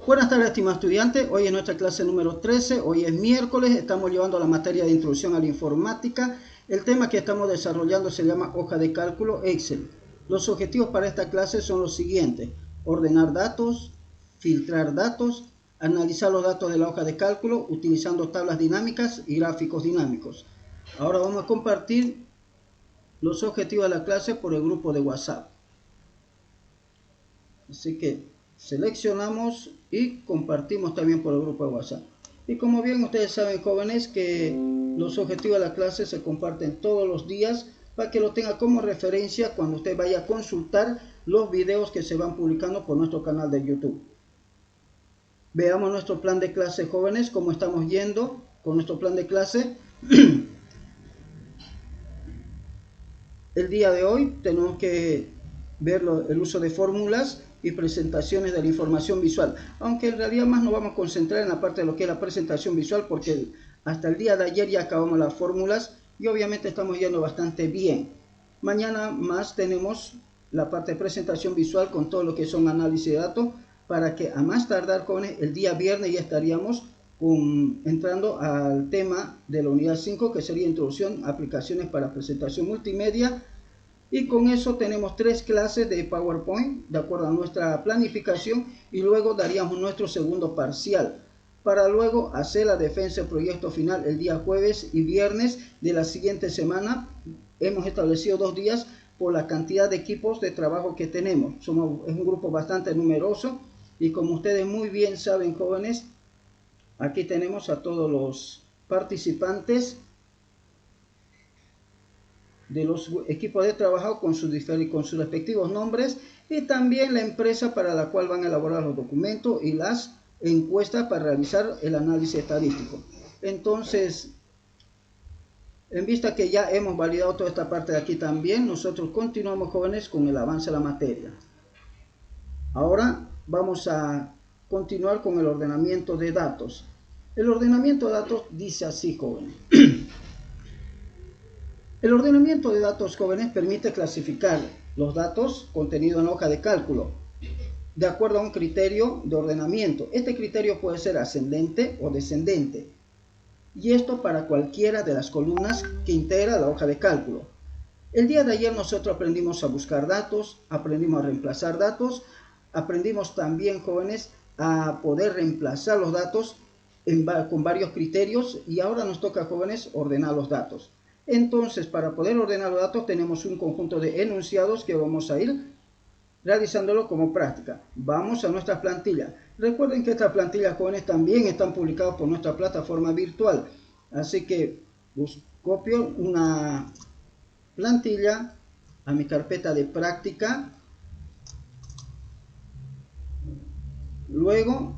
Buenas tardes, estimados estudiantes. Hoy es nuestra clase número 13. Hoy es miércoles. Estamos llevando la materia de introducción a la informática. El tema que estamos desarrollando se llama hoja de cálculo Excel. Los objetivos para esta clase son los siguientes: ordenar datos, filtrar datos, analizar los datos de la hoja de cálculo utilizando tablas dinámicas y gráficos dinámicos. Ahora vamos a compartir los objetivos de la clase por el grupo de WhatsApp. Así que seleccionamos y compartimos también por el grupo de WhatsApp. Y como bien ustedes saben, jóvenes, que los objetivos de la clase se comparten todos los días para que lo tenga como referencia cuando usted vaya a consultar los videos que se van publicando por nuestro canal de YouTube. Veamos nuestro plan de clase, jóvenes, cómo estamos yendo con nuestro plan de clase. El día de hoy tenemos que ver el uso de fórmulas y presentaciones de la información visual, aunque en realidad más nos vamos a concentrar en la parte de lo que es la presentación visual, porque hasta el día de ayer ya acabamos las fórmulas y obviamente estamos yendo bastante bien. Mañana más tenemos la parte de presentación visual con todo lo que son análisis de datos, para que a más tardar, jóvenes, el día viernes ya estaríamos entrando al tema de la unidad 5, que sería introducción a aplicaciones para presentación multimedia. Y con eso tenemos 3 clases de PowerPoint de acuerdo a nuestra planificación, y luego daríamos nuestro segundo parcial para luego hacer la defensa del proyecto final el día jueves y viernes de la siguiente semana. Hemos establecido 2 días por la cantidad de equipos de trabajo que tenemos. Es un grupo bastante numeroso y como ustedes muy bien saben, jóvenes, aquí tenemos a todos los participantes de los equipos de trabajo con sus respectivos nombres, y también la empresa para la cual van a elaborar los documentos y las encuestas para realizar el análisis estadístico. Entonces, en vista que ya hemos validado toda esta parte de aquí también, nosotros continuamos, jóvenes, con el avance de la materia. Ahora vamos a continuar con el ordenamiento de datos. El ordenamiento de datos dice así, jóvenes. El ordenamiento de datos, jóvenes, permite clasificar los datos contenidos en la hoja de cálculo de acuerdo a un criterio de ordenamiento. Este criterio puede ser ascendente o descendente, y esto para cualquiera de las columnas que integra la hoja de cálculo. El día de ayer nosotros aprendimos a buscar datos, aprendimos a reemplazar datos, aprendimos también, jóvenes, a poder reemplazar los datos con varios criterios, y ahora nos toca, jóvenes, ordenar los datos. Entonces, para poder ordenar los datos tenemos un conjunto de enunciados que vamos a ir realizándolo como práctica. Vamos a nuestra plantilla. Recuerden que estas plantillas, jóvenes, también están publicadas por nuestra plataforma virtual. Así que copio una plantilla a mi carpeta de práctica. Luego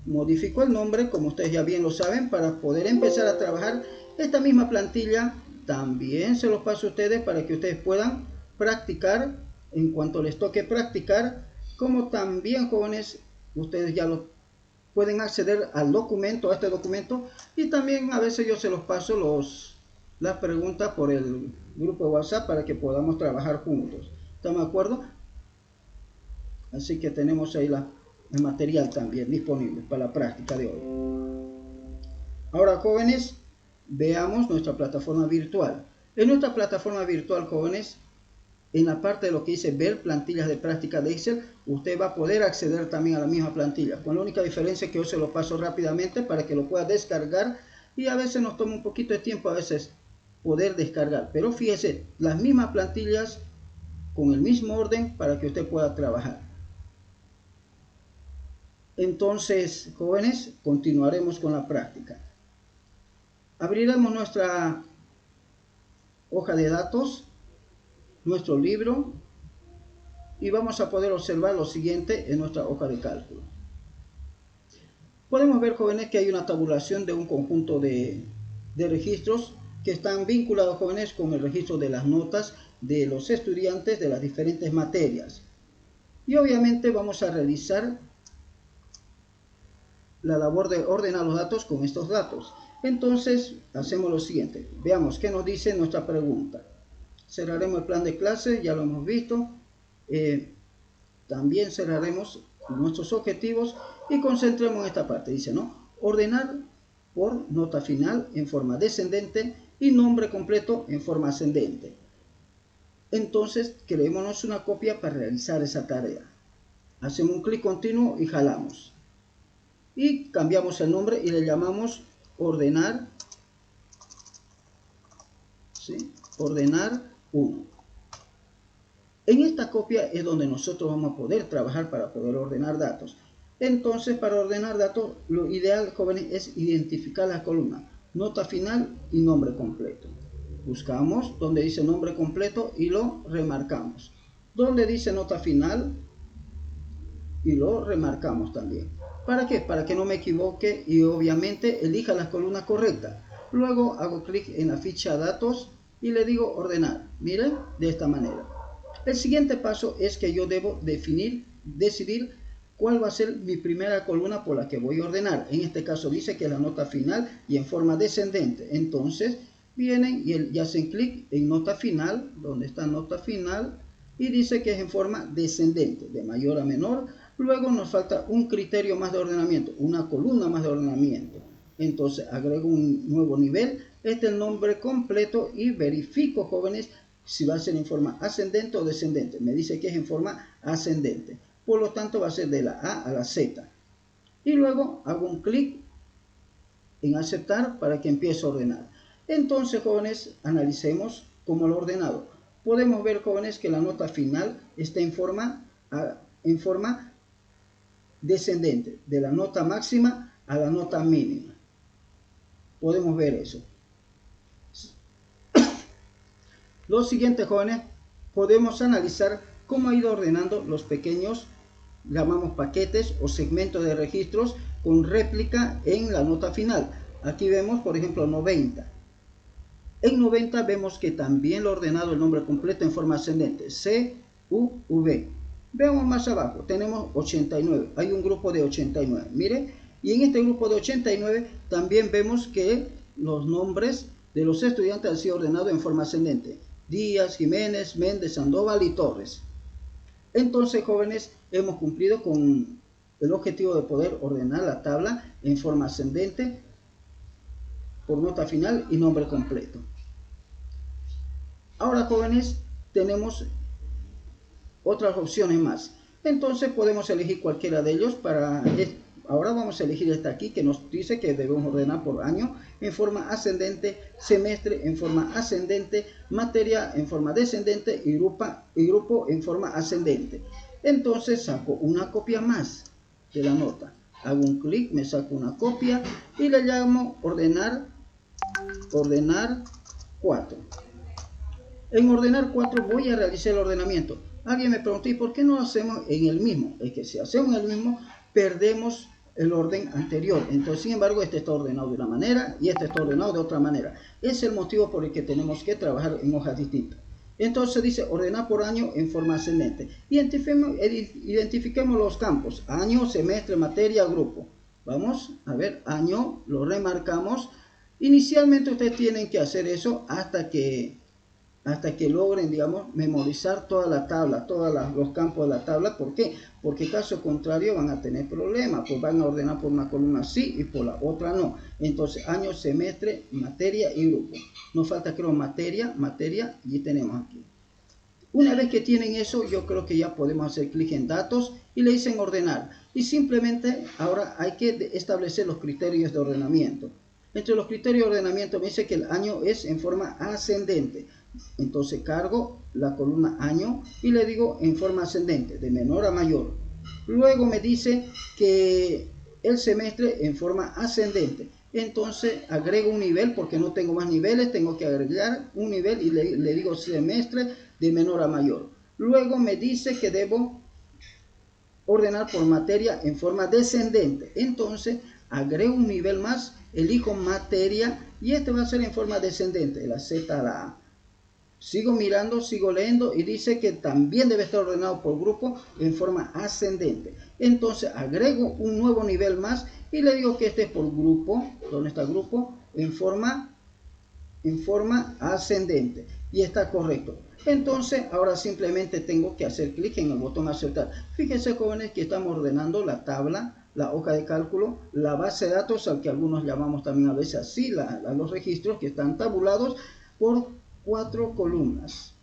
modifico el nombre, como ustedes ya bien lo saben, para poder empezar a trabajar. Esta misma plantilla también se los paso a ustedes para que ustedes puedan practicar en cuanto les toque practicar, como también, jóvenes, ustedes ya lo pueden acceder al documento, a este documento, y también a veces yo se los paso las preguntas por el grupo de WhatsApp para que podamos trabajar juntos. ¿Están de acuerdo? Así que tenemos ahí el material también disponible para la práctica de hoy. Ahora, jóvenes, veamos nuestra plataforma virtual. En nuestra plataforma virtual, jóvenes, en la parte de lo que dice ver plantillas de práctica de Excel, usted va a poder acceder también a la misma plantilla, con la única diferencia que yo se lo paso rápidamente para que lo pueda descargar, y a veces nos toma un poquito de tiempo a veces poder descargar, pero fíjese, las mismas plantillas con el mismo orden para que usted pueda trabajar. Entonces, jóvenes, continuaremos con la práctica. Abriremos nuestra hoja de datos, nuestro libro, y vamos a poder observar lo siguiente en nuestra hoja de cálculo. Podemos ver, jóvenes, que hay una tabulación de un conjunto de registros que están vinculados, jóvenes, con el registro de las notas de los estudiantes de las diferentes materias. Y obviamente vamos a realizar la labor de ordenar los datos con estos datos. Entonces hacemos lo siguiente. Veamos qué nos dice nuestra pregunta. Cerraremos el plan de clase, ya lo hemos visto. También cerraremos nuestros objetivos y concentremos en esta parte. Dice, ¿no? Ordenar por nota final en forma descendente y nombre completo en forma ascendente. Entonces, creémonos una copia para realizar esa tarea. Hacemos un clic continuo y jalamos. Y cambiamos el nombre y le llamamos ordenar, ¿sí? Ordenar 1. En esta copia es donde nosotros vamos a poder trabajar para poder ordenar datos. Entonces, para ordenar datos, lo ideal, jóvenes, es identificar la columna, nota final y nombre completo. Buscamos donde dice nombre completo y lo remarcamos. Donde dice nota final y lo remarcamos también. ¿Para qué? Para que no me equivoque y obviamente elija la columna correcta. Luego hago clic en la ficha datos y le digo ordenar. Miren, de esta manera. El siguiente paso es que yo debo decidir cuál va a ser mi primera columna por la que voy a ordenar. En este caso dice que es la nota final y en forma descendente. Entonces vienen y hacen clic en nota final, donde está nota final, y dice que es en forma descendente, de mayor a menor. Luego nos falta un criterio más de ordenamiento, una columna más de ordenamiento. Entonces agrego un nuevo nivel, este es el nombre completo y verifico, jóvenes, si va a ser en forma ascendente o descendente. Me dice que es en forma ascendente. Por lo tanto, va a ser de la A a la Z. Y luego hago un clic en aceptar para que empiece a ordenar. Entonces, jóvenes, analicemos cómo lo he ordenado. Podemos ver, jóvenes, que la nota final está en forma descendente, de la nota máxima a la nota mínima. Podemos ver eso. Lo siguiente, jóvenes, podemos analizar cómo ha ido ordenando los pequeños, llamamos paquetes o segmentos de registros con réplica en la nota final. Aquí vemos, por ejemplo, 90. En 90 vemos que también lo ha ordenado el nombre completo en forma ascendente, C-U-V. Veamos más abajo, tenemos 89. Hay un grupo de 89. Mire, y en este grupo de 89 también vemos que los nombres de los estudiantes han sido ordenados en forma ascendente. Díaz, Jiménez, Méndez, Sandoval y Torres. Entonces, jóvenes, hemos cumplido con el objetivo de poder ordenar la tabla en forma ascendente por nota final y nombre completo. Ahora, jóvenes, tenemos otras opciones más. Entonces podemos elegir cualquiera de ellos. Ahora vamos a elegir esta aquí que nos dice que debemos ordenar por año en forma ascendente, semestre en forma ascendente, materia en forma descendente y grupo en forma ascendente. Entonces saco una copia más de la nota. Hago un clic, me saco una copia y le llamo ordenar 4. En ordenar 4 voy a realizar el ordenamiento. Alguien me preguntó, ¿y por qué no lo hacemos en el mismo? Es que si hacemos en el mismo, perdemos el orden anterior. Entonces, sin embargo, este está ordenado de una manera y este está ordenado de otra manera. Es el motivo por el que tenemos que trabajar en hojas distintas. Entonces dice ordenar por año en forma ascendente. Identifiquemos los campos, año, semestre, materia, grupo. Vamos a ver, año, lo remarcamos. Inicialmente ustedes tienen que hacer eso hasta que logren, digamos, memorizar toda la tabla, todos los campos de la tabla. ¿Por qué? Porque caso contrario van a tener problemas, pues van a ordenar por una columna sí y por la otra no. Entonces, año, semestre, materia y grupo. Nos falta, creo, materia, y tenemos aquí. Una vez que tienen eso, yo creo que ya podemos hacer clic en datos y le dicen ordenar. Y simplemente ahora hay que establecer los criterios de ordenamiento. Entre los criterios de ordenamiento me dice que el año es en forma ascendente. Entonces cargo la columna año y le digo en forma ascendente, de menor a mayor. Luego me dice que el semestre en forma ascendente. Entonces agrego un nivel porque no tengo más niveles, tengo que agregar un nivel y le digo semestre de menor a mayor. Luego me dice que debo ordenar por materia en forma descendente. Entonces agrego un nivel más, elijo materia y este va a ser en forma descendente, de la Z a la A. Sigo mirando, sigo leyendo y dice que también debe estar ordenado por grupo en forma ascendente. Entonces agrego un nuevo nivel más y le digo que este es por grupo, ¿dónde está grupo? En forma ascendente. y está correcto. Entonces ahora simplemente tengo que hacer clic en el botón aceptar. Fíjense, jóvenes, que estamos ordenando la tabla, la hoja de cálculo, la base de datos, al que algunos llamamos también a veces así, los registros que están tabulados por 4 columnas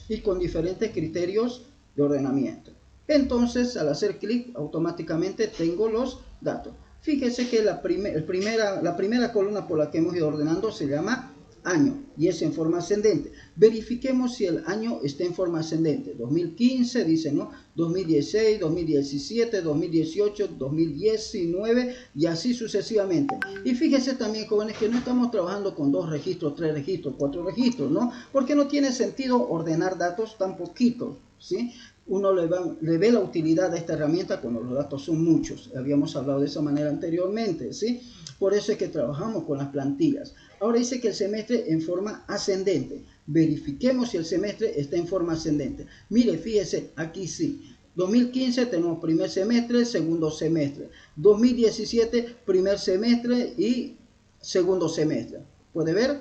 y con diferentes criterios de ordenamiento. Entonces, al hacer clic, automáticamente tengo los datos. Fíjese que la primera columna por la que hemos ido ordenando se llama año y es en forma ascendente. Verifiquemos si el año está en forma ascendente. 2015, dice, ¿no? 2016, 2017, 2018, 2019 y así sucesivamente. Y fíjese también, jóvenes, que no estamos trabajando con 2 registros, 3 registros, 4 registros, ¿no? Porque no tiene sentido ordenar datos tan poquitos, ¿sí? Uno le ve la utilidad de esta herramienta cuando los datos son muchos. Habíamos hablado de esa manera anteriormente, ¿sí? Por eso es que trabajamos con las plantillas. Ahora dice que el semestre en forma ascendente. Verifiquemos si el semestre está en forma ascendente. Mire, fíjese, aquí sí. 2015 tenemos primer semestre, segundo semestre. 2017, primer semestre y segundo semestre. ¿Puede ver?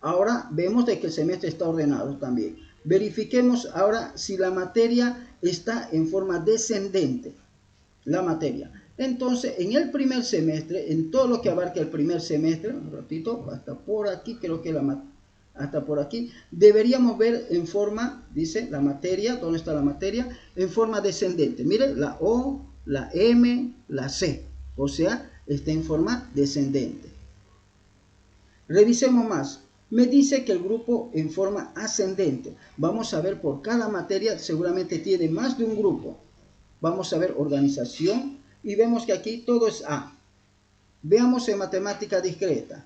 Ahora vemos de que el semestre está ordenado también. Verifiquemos ahora si la materia está en forma descendente. La materia. Entonces, en el primer semestre, en todo lo que abarca el primer semestre, un ratito, hasta por aquí, creo que hasta por aquí, deberíamos ver en forma, dice, la materia, ¿dónde está la materia? En forma descendente. Miren, la O, la M, la C. O sea, está en forma descendente. Revisemos más. Me dice que el grupo en forma ascendente. Vamos a ver por cada materia, seguramente tiene más de un grupo. Vamos a ver organización y vemos que aquí todo es A. Veamos en matemática discreta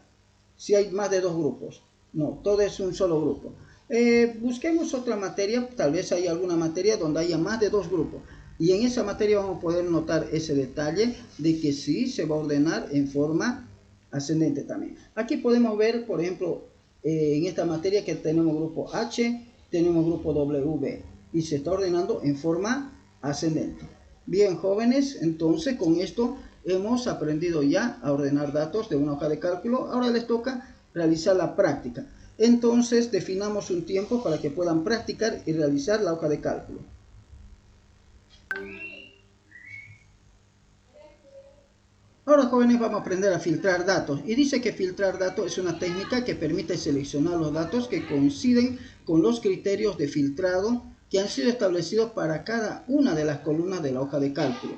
si hay más de 2 grupos. No, todo es un solo grupo. Busquemos otra materia, tal vez hay alguna materia donde haya más de 2 grupos. Y en esa materia vamos a poder notar ese detalle de que sí se va a ordenar en forma ascendente también. Aquí podemos ver, por ejemplo, en esta materia que tenemos grupo H, tenemos grupo W y se está ordenando en forma ascendente. Bien, jóvenes, entonces con esto hemos aprendido ya a ordenar datos de una hoja de cálculo. Ahora les toca realizar la práctica. Entonces definamos un tiempo para que puedan practicar y realizar la hoja de cálculo. Ahora, jóvenes, vamos a aprender a filtrar datos. Y dice que filtrar datos es una técnica que permite seleccionar los datos que coinciden con los criterios de filtrado que han sido establecidos para cada una de las columnas de la hoja de cálculo.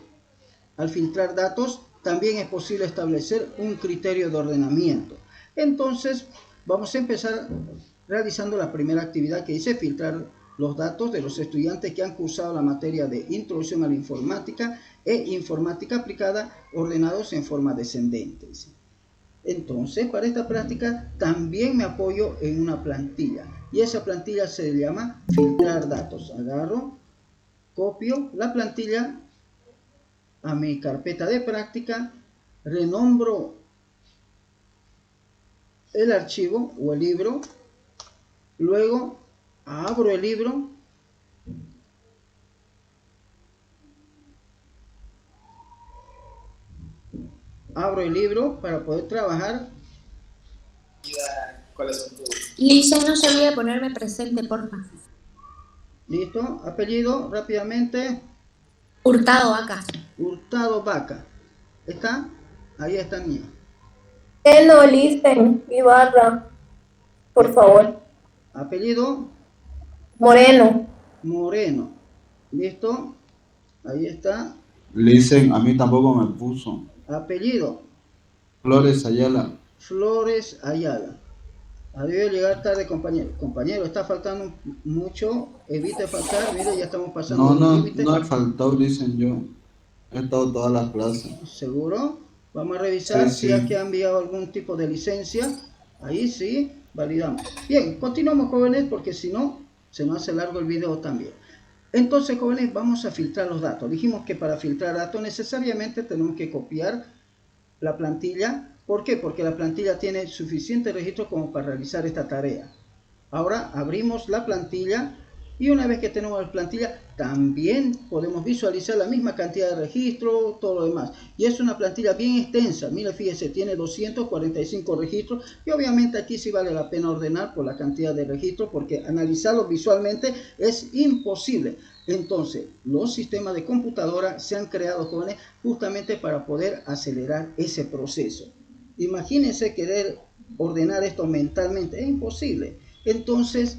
Al filtrar datos, también es posible establecer un criterio de ordenamiento. Entonces, vamos a empezar realizando la primera actividad que dice filtrar los datos de los estudiantes que han cursado la materia de Introducción a la Informática e Informática Aplicada ordenados en forma descendente. Entonces, para esta práctica también me apoyo en una plantilla y esa plantilla se llama filtrar datos. Agarro, copio la plantilla a mi carpeta de práctica, renombro el archivo o el libro, luego abro el libro, para poder trabajar. Lisa, no se olvide ponerme presente, porfa. Listo, apellido rápidamente. Hurtado Vaca. Hurtado Vaca. ¿Está? Ahí está el mío. No, listen, Ibarra, por favor. Apellido. Moreno. Moreno. ¿Listo? Ahí está. Listen, a mí tampoco me puso. Apellido. Flores Ayala. Flores Ayala. Debió llegar tarde, compañero. Compañero, está faltando mucho. Evite faltar. Mire, ya estamos pasando No, el límite. no he faltado, dicen yo. He estado todas las clases. ¿Seguro? Vamos a revisar Sí. si aquí ha enviado algún tipo de licencia. Ahí sí, validamos. Bien, continuamos, jóvenes, porque si no, se nos hace largo el video también. Entonces, jóvenes, vamos a filtrar los datos. Dijimos que para filtrar datos necesariamente tenemos que copiar la plantilla. ¿Por qué? Porque la plantilla tiene suficiente registro como para realizar esta tarea. Ahora abrimos la plantilla Y una vez que tenemos la plantilla, también podemos visualizar la misma cantidad de registros, todo lo demás. Y es una plantilla bien extensa. Mire, fíjese, tiene 245 registros. Y obviamente aquí sí vale la pena ordenar por la cantidad de registros, porque analizarlo visualmente es imposible. Entonces, los sistemas de computadora se han creado, jóvenes, justamente para poder acelerar ese proceso. Imagínense querer ordenar esto mentalmente. Es imposible. Entonces,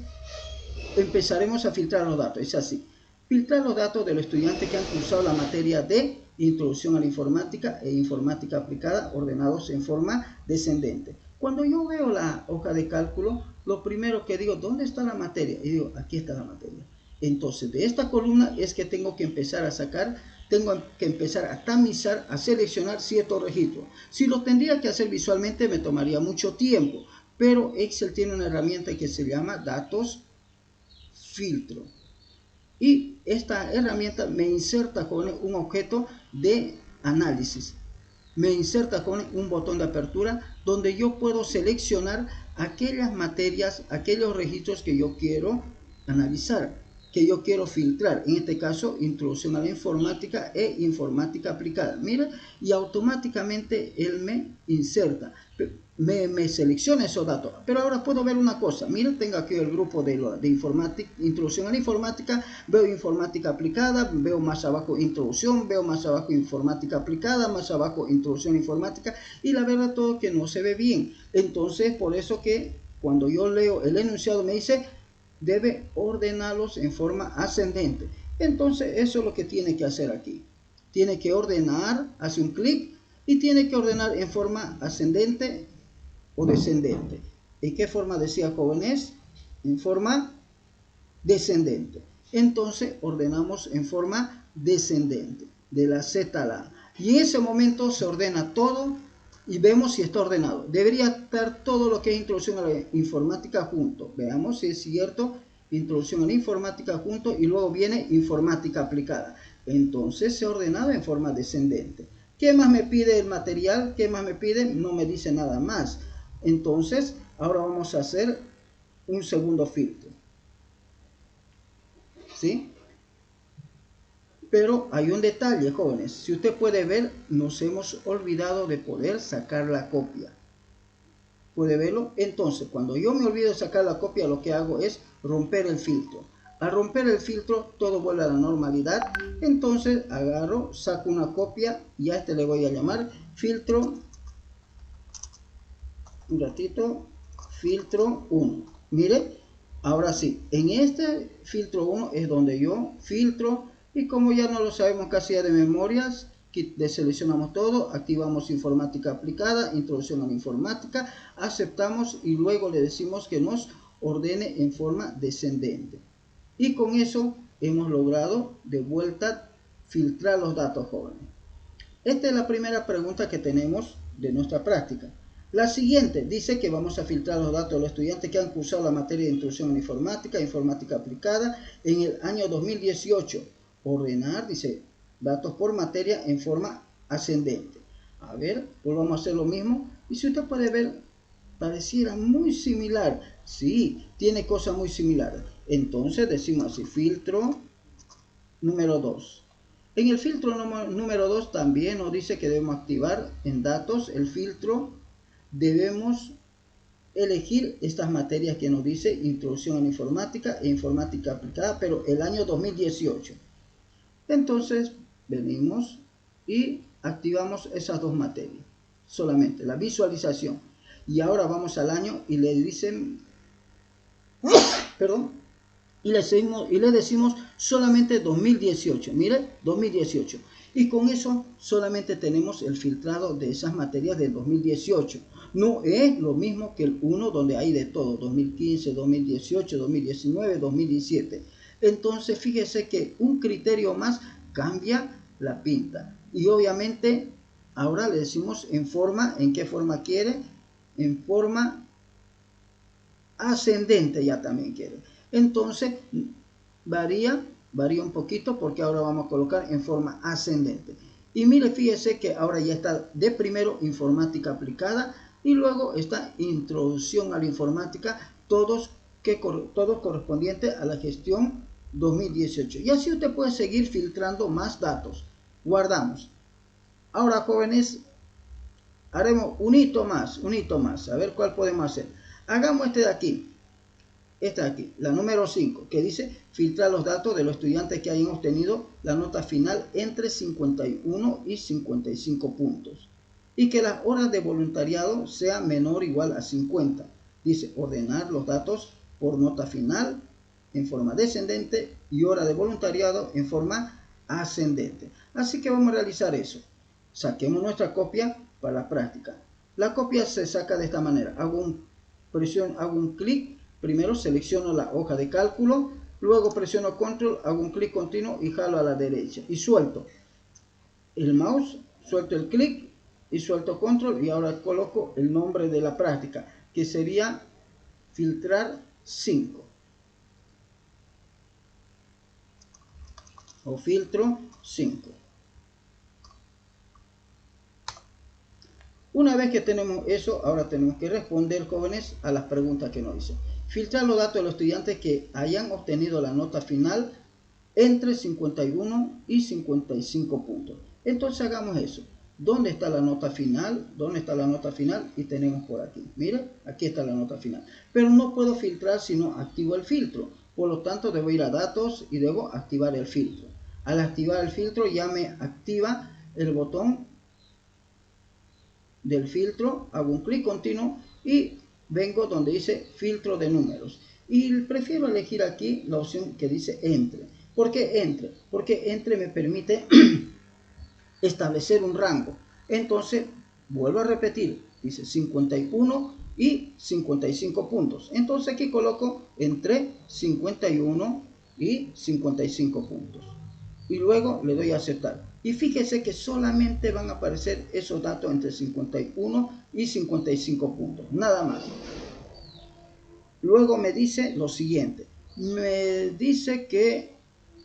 empezaremos a filtrar los datos. Es así: filtrar los datos de los estudiantes que han cursado la materia de Introducción a la Informática e Informática Aplicada, ordenados en forma descendente. Cuando yo veo la hoja de cálculo, lo primero que digo, ¿dónde está la materia? Y digo, aquí está la materia. Entonces, de esta columna es que tengo que empezar a sacar, tengo que empezar a tamizar, a seleccionar ciertos registros. Si lo tendría que hacer visualmente, me tomaría mucho tiempo, pero Excel tiene una herramienta que se llama Datos Filtro, y esta herramienta me inserta con un objeto de análisis, me inserta con un botón de apertura donde yo puedo seleccionar aquellas materias, aquellos registros que yo quiero analizar, que yo quiero filtrar. En este caso, Introducción a la Informática e Informática Aplicada. Mira, y automáticamente él me inserta, me selecciona esos datos. Pero ahora puedo ver una cosa. Mira, tengo aquí el grupo de informática, Introducción a la Informática, veo Informática Aplicada, veo más abajo Introducción, veo más abajo Informática Aplicada, más abajo Introducción a la Informática, y la verdad todo que no se ve bien. Entonces, por eso que cuando yo leo el enunciado me dice, debe ordenarlos en forma ascendente. Entonces, eso es lo que tiene que hacer aquí. Tiene que ordenar, hace un clic y tiene que ordenar en forma ascendente o descendente. ¿En qué forma decía, jóvenes? En forma descendente. Entonces ordenamos en forma descendente, de la Z a la A. Y en ese momento se ordena todo y vemos si está ordenado. Debería estar todo lo que es Introducción a la Informática junto. Veamos si es cierto. Introducción a la Informática junto, y luego viene Informática Aplicada. Entonces se ha ordenado en forma descendente. ¿Qué más me pide el material? ¿Qué más me pide? No me dice nada más. Entonces, ahora vamos a hacer un segundo filtro. ¿Sí? Pero hay un detalle, jóvenes. Si usted puede ver, nos hemos olvidado de poder sacar la copia. ¿Puede verlo? Entonces, cuando yo me olvido de sacar la copia, lo que hago es romper el filtro. Al romper el filtro, todo vuelve a la normalidad. Entonces, agarro, saco una copia y a este le voy a llamar filtro. Un ratito, filtro 1. Mire, ahora sí, en este filtro 1 es donde yo filtro, y como ya no lo sabemos casi de memorias, deseleccionamos todo, activamos Informática Aplicada, Introducción a la Informática, aceptamos y luego le decimos que nos ordene en forma descendente. Y con eso hemos logrado de vuelta filtrar los datos, jóvenes. Esta es la primera pregunta que tenemos de nuestra práctica. La siguiente dice que vamos a filtrar los datos de los estudiantes que han cursado la materia de Introducción a la Informática, Informática Aplicada en el año 2018. Ordenar, dice, datos por materia en forma ascendente. A ver, volvamos a hacer lo mismo. Y si usted puede ver, pareciera muy similar. Sí, tiene cosas muy similares. Entonces decimos así, filtro número 2. En el filtro número 2 también nos dice que debemos activar en datos el filtro. Debemos elegir estas materias que nos dice Introducción a la Informática e Informática Aplicada, pero el año 2018. Entonces venimos y activamos esas dos materias, solamente la visualización. Y ahora vamos al año y le dicen, perdón, y le decimos solamente 2018. Mire, 2018. Y con eso solamente tenemos el filtrado de esas materias del 2018. No es lo mismo que el 1 donde hay de todo, 2015, 2018, 2019, 2017. Entonces fíjese que un criterio más cambia la pinta. Y obviamente ahora le decimos en forma, ¿en qué forma quiere? En forma ascendente ya también quiere. Entonces varía un poquito porque ahora vamos a colocar en forma ascendente. Y mire, fíjese que ahora ya está de primero Informática Aplicada y luego está Introducción a la Informática, todos correspondientes a la gestión 2018. Y así usted puede seguir filtrando más datos. Guardamos. Ahora, jóvenes, haremos un hito más. A ver cuál podemos hacer. Hagamos este de aquí. Esta de aquí, la número 5, que dice filtrar los datos de los estudiantes que hayan obtenido la nota final entre 51 y 55 puntos. Y que las horas de voluntariado sean menor o igual a 50. Dice ordenar los datos por nota final en forma descendente y hora de voluntariado en forma ascendente. Así que vamos a realizar eso. Saquemos nuestra copia para la práctica. La copia se saca de esta manera. Hago un clic. Primero selecciono la hoja de cálculo, luego presiono control, hago un clic continuo y jalo a la derecha y suelto el mouse, suelto el clic y suelto control y ahora coloco el nombre de la práctica, que sería filtrar 5 o filtro 5. Una vez que tenemos eso, ahora tenemos que responder, jóvenes, a las preguntas que nos dicen. Filtrar los datos de los estudiantes que hayan obtenido la nota final entre 51 y 55 puntos. Entonces hagamos eso. ¿Dónde está la nota final? ¿Dónde está la nota final? Y tenemos por aquí. Mire, aquí está la nota final. Pero no puedo filtrar si no activo el filtro. Por lo tanto, debo ir a datos y debo activar el filtro. Al activar el filtro ya me activa el botón del filtro, hago un clic continuo y vengo donde dice filtro de números y prefiero elegir aquí la opción que dice entre. ¿Por qué entre? Porque entre me permite establecer un rango. Entonces vuelvo a repetir, dice 51 y 55 puntos. Entonces aquí coloco entre 51 y 55 puntos y luego le doy a aceptar. Y fíjese que solamente van a aparecer esos datos entre 51 y 55 puntos, nada más. Luego me dice lo siguiente, me dice que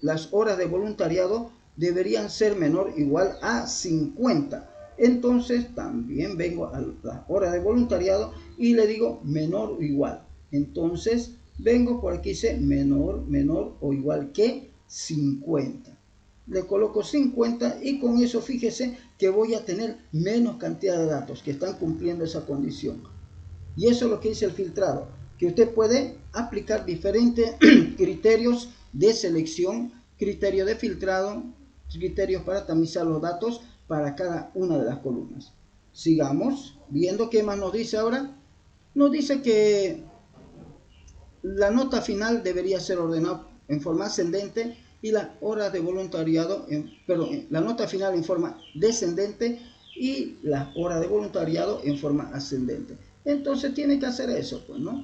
las horas de voluntariado deberían ser menor o igual a 50. Entonces también vengo a las horas de voluntariado y le digo menor o igual. Entonces vengo por aquí, dice menor o igual que 50. Le coloco 50 y con eso fíjese que voy a tener menos cantidad de datos que están cumpliendo esa condición. Y eso es lo que dice el filtrado, que usted puede aplicar diferentes criterios de selección, criterios de filtrado, criterios para tamizar los datos para cada una de las columnas. Sigamos viendo qué más nos dice ahora. Nos dice que la nota final debería ser ordenada en forma ascendente y las horas de voluntariado, la nota final en forma descendente y las horas de voluntariado en forma ascendente. Entonces tiene que hacer eso, pues, ¿no?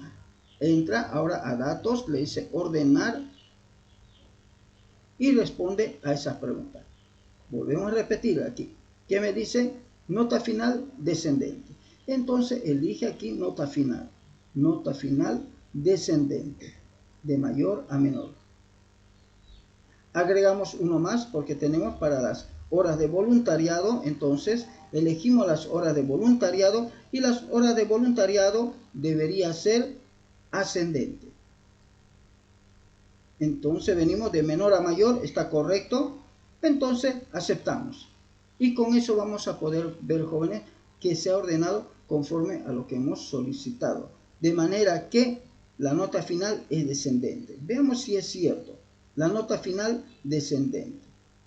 Entra ahora a datos, le dice ordenar y responde a esas preguntas. Volvemos a repetir aquí. ¿Qué me dice? Nota final descendente. Entonces elige aquí nota final descendente, de mayor a menor. Agregamos uno más porque tenemos para las horas de voluntariado, entonces elegimos las horas de voluntariado y las horas de voluntariado debería ser ascendente. Entonces venimos de menor a mayor, está correcto, entonces aceptamos. Y con eso vamos a poder ver, jóvenes, que se ha ordenado conforme a lo que hemos solicitado. De manera que la nota final es descendente. Veamos si es cierto. La nota final descendente.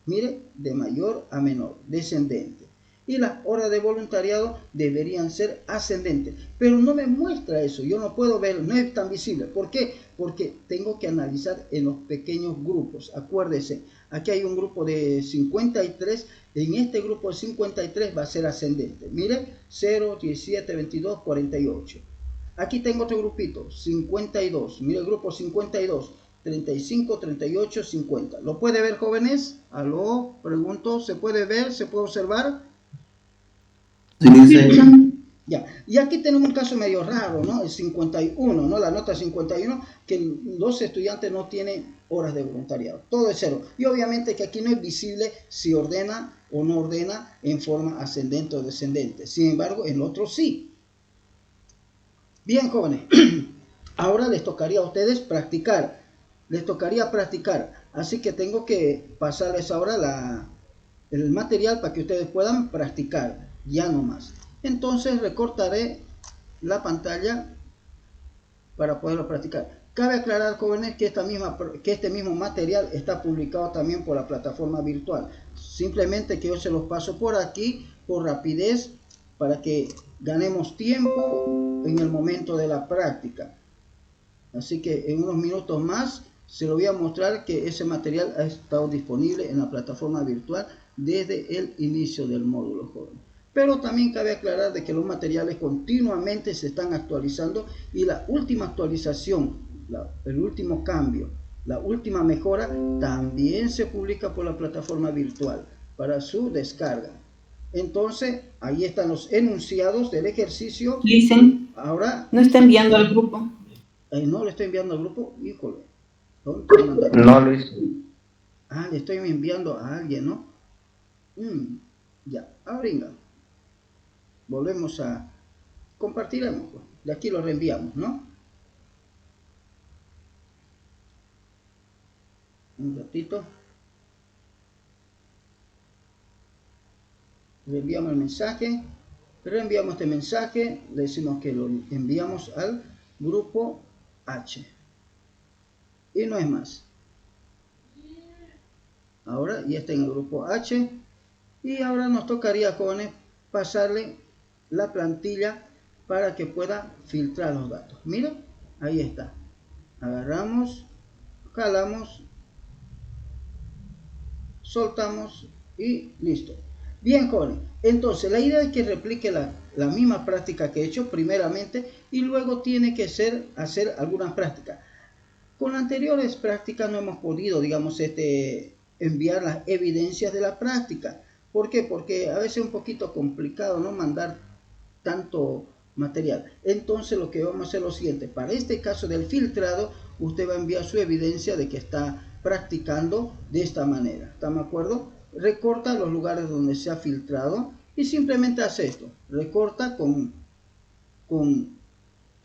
Mire, de mayor a menor, descendente. Y las horas de voluntariado deberían ser ascendentes. Pero no me muestra eso. Yo no puedo ver, no es tan visible. ¿Por qué? Porque tengo que analizar en los pequeños grupos. Acuérdese, aquí hay un grupo de 53. En este grupo de 53 va a ser ascendente. Mire, 0, 17, 22, 48. Aquí tengo otro grupito, 52. Mire el grupo 52. 35, 38, 50. ¿Lo puede ver, jóvenes? ¿Aló? Pregunto, ¿se puede ver? ¿Se puede observar? Sí. Ya. Y aquí tenemos un caso medio raro, ¿no? El 51, ¿no? La nota 51, que los estudiantes no tienen horas de voluntariado. Todo es 0. Y obviamente que aquí no es visible si ordena o no ordena en forma ascendente o descendente. Sin embargo, en el otro sí. Bien, jóvenes. Ahora les tocaría a ustedes practicar. les tocaría practicar. Así que tengo que pasarles ahora el material para que ustedes puedan practicar, ya no más. Entonces recortaré la pantalla para poderlo practicar. Cabe aclarar, jóvenes, que este mismo material está publicado también por la plataforma virtual. Simplemente que yo se los paso por aquí, por rapidez, para que ganemos tiempo en el momento de la práctica. Así que en unos minutos más se lo voy a mostrar que ese material ha estado disponible en la plataforma virtual desde el inicio del módulo, jóvenes. Pero también cabe aclarar de que los materiales continuamente se están actualizando y la última actualización, el último cambio, la última mejora también se publica por la plataforma virtual para su descarga. Entonces, ahí están los enunciados del ejercicio. Listen, ahora no está enviando al grupo. No le estoy enviando al grupo, híjole. No, Luis. Ah, le estoy enviando a alguien, ¿no? Ya, ahora volvemos a compartiremos, pues. De aquí lo reenviamos, ¿no? Un ratito. Reenviamos el mensaje. Reenviamos este mensaje. Le decimos que lo enviamos al grupo H. Y no es más. Ahora ya está en el grupo H. Y ahora nos tocaría, jóvenes, pasarle la plantilla para que pueda filtrar los datos. Mira, ahí está. Agarramos, jalamos, soltamos y listo. Bien, jóvenes. Entonces, la idea es que replique la misma práctica que he hecho primeramente y luego tiene que hacer algunas prácticas. Con anteriores prácticas no hemos podido, digamos, enviar las evidencias de la práctica. ¿Por qué? Porque a veces es un poquito complicado, ¿no? Mandar tanto material. Entonces lo que vamos a hacer es lo siguiente. Para este caso del filtrado, usted va a enviar su evidencia de que está practicando de esta manera. ¿Está de acuerdo? Recorta los lugares donde se ha filtrado y simplemente hace esto. Recorta con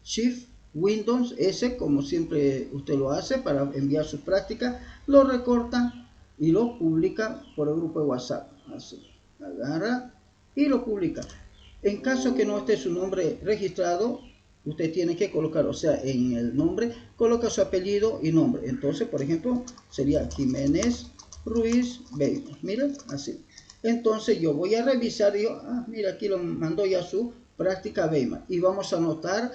Shift Windows S, como siempre usted lo hace para enviar sus prácticas. Lo recorta y lo publica por el grupo de WhatsApp. Así, agarra y lo publica. En caso que no esté su nombre registrado, usted tiene que colocar, o sea, en el nombre, coloca su apellido y nombre. Entonces, por ejemplo, sería Jiménez Ruiz Beima. Mira, así. Entonces yo voy a revisar, mira, aquí lo mandó ya su práctica Beima. Y vamos a anotar,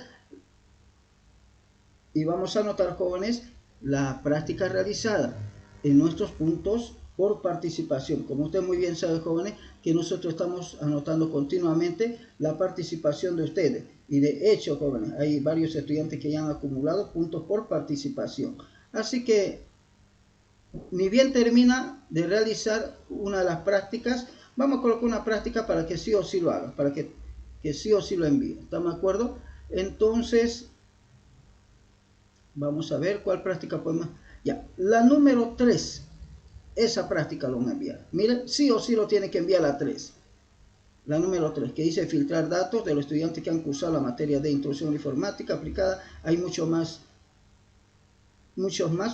jóvenes, la práctica realizada en nuestros puntos por participación. Como usted muy bien sabe, jóvenes, que nosotros estamos anotando continuamente la participación de ustedes. Y de hecho, jóvenes, hay varios estudiantes que ya han acumulado puntos por participación. Así que, ni bien termina de realizar una de las prácticas, vamos a colocar una práctica para que sí o sí lo haga, para que sí o sí lo envíe. ¿Estamos de acuerdo? Entonces, vamos a ver cuál práctica podemos. Ya, la número 3. Esa práctica lo van a enviar. Miren, sí o sí lo tiene que enviar la 3. La número 3, que dice filtrar datos de los estudiantes que han cursado la materia de introducción a la informática aplicada. Hay muchos más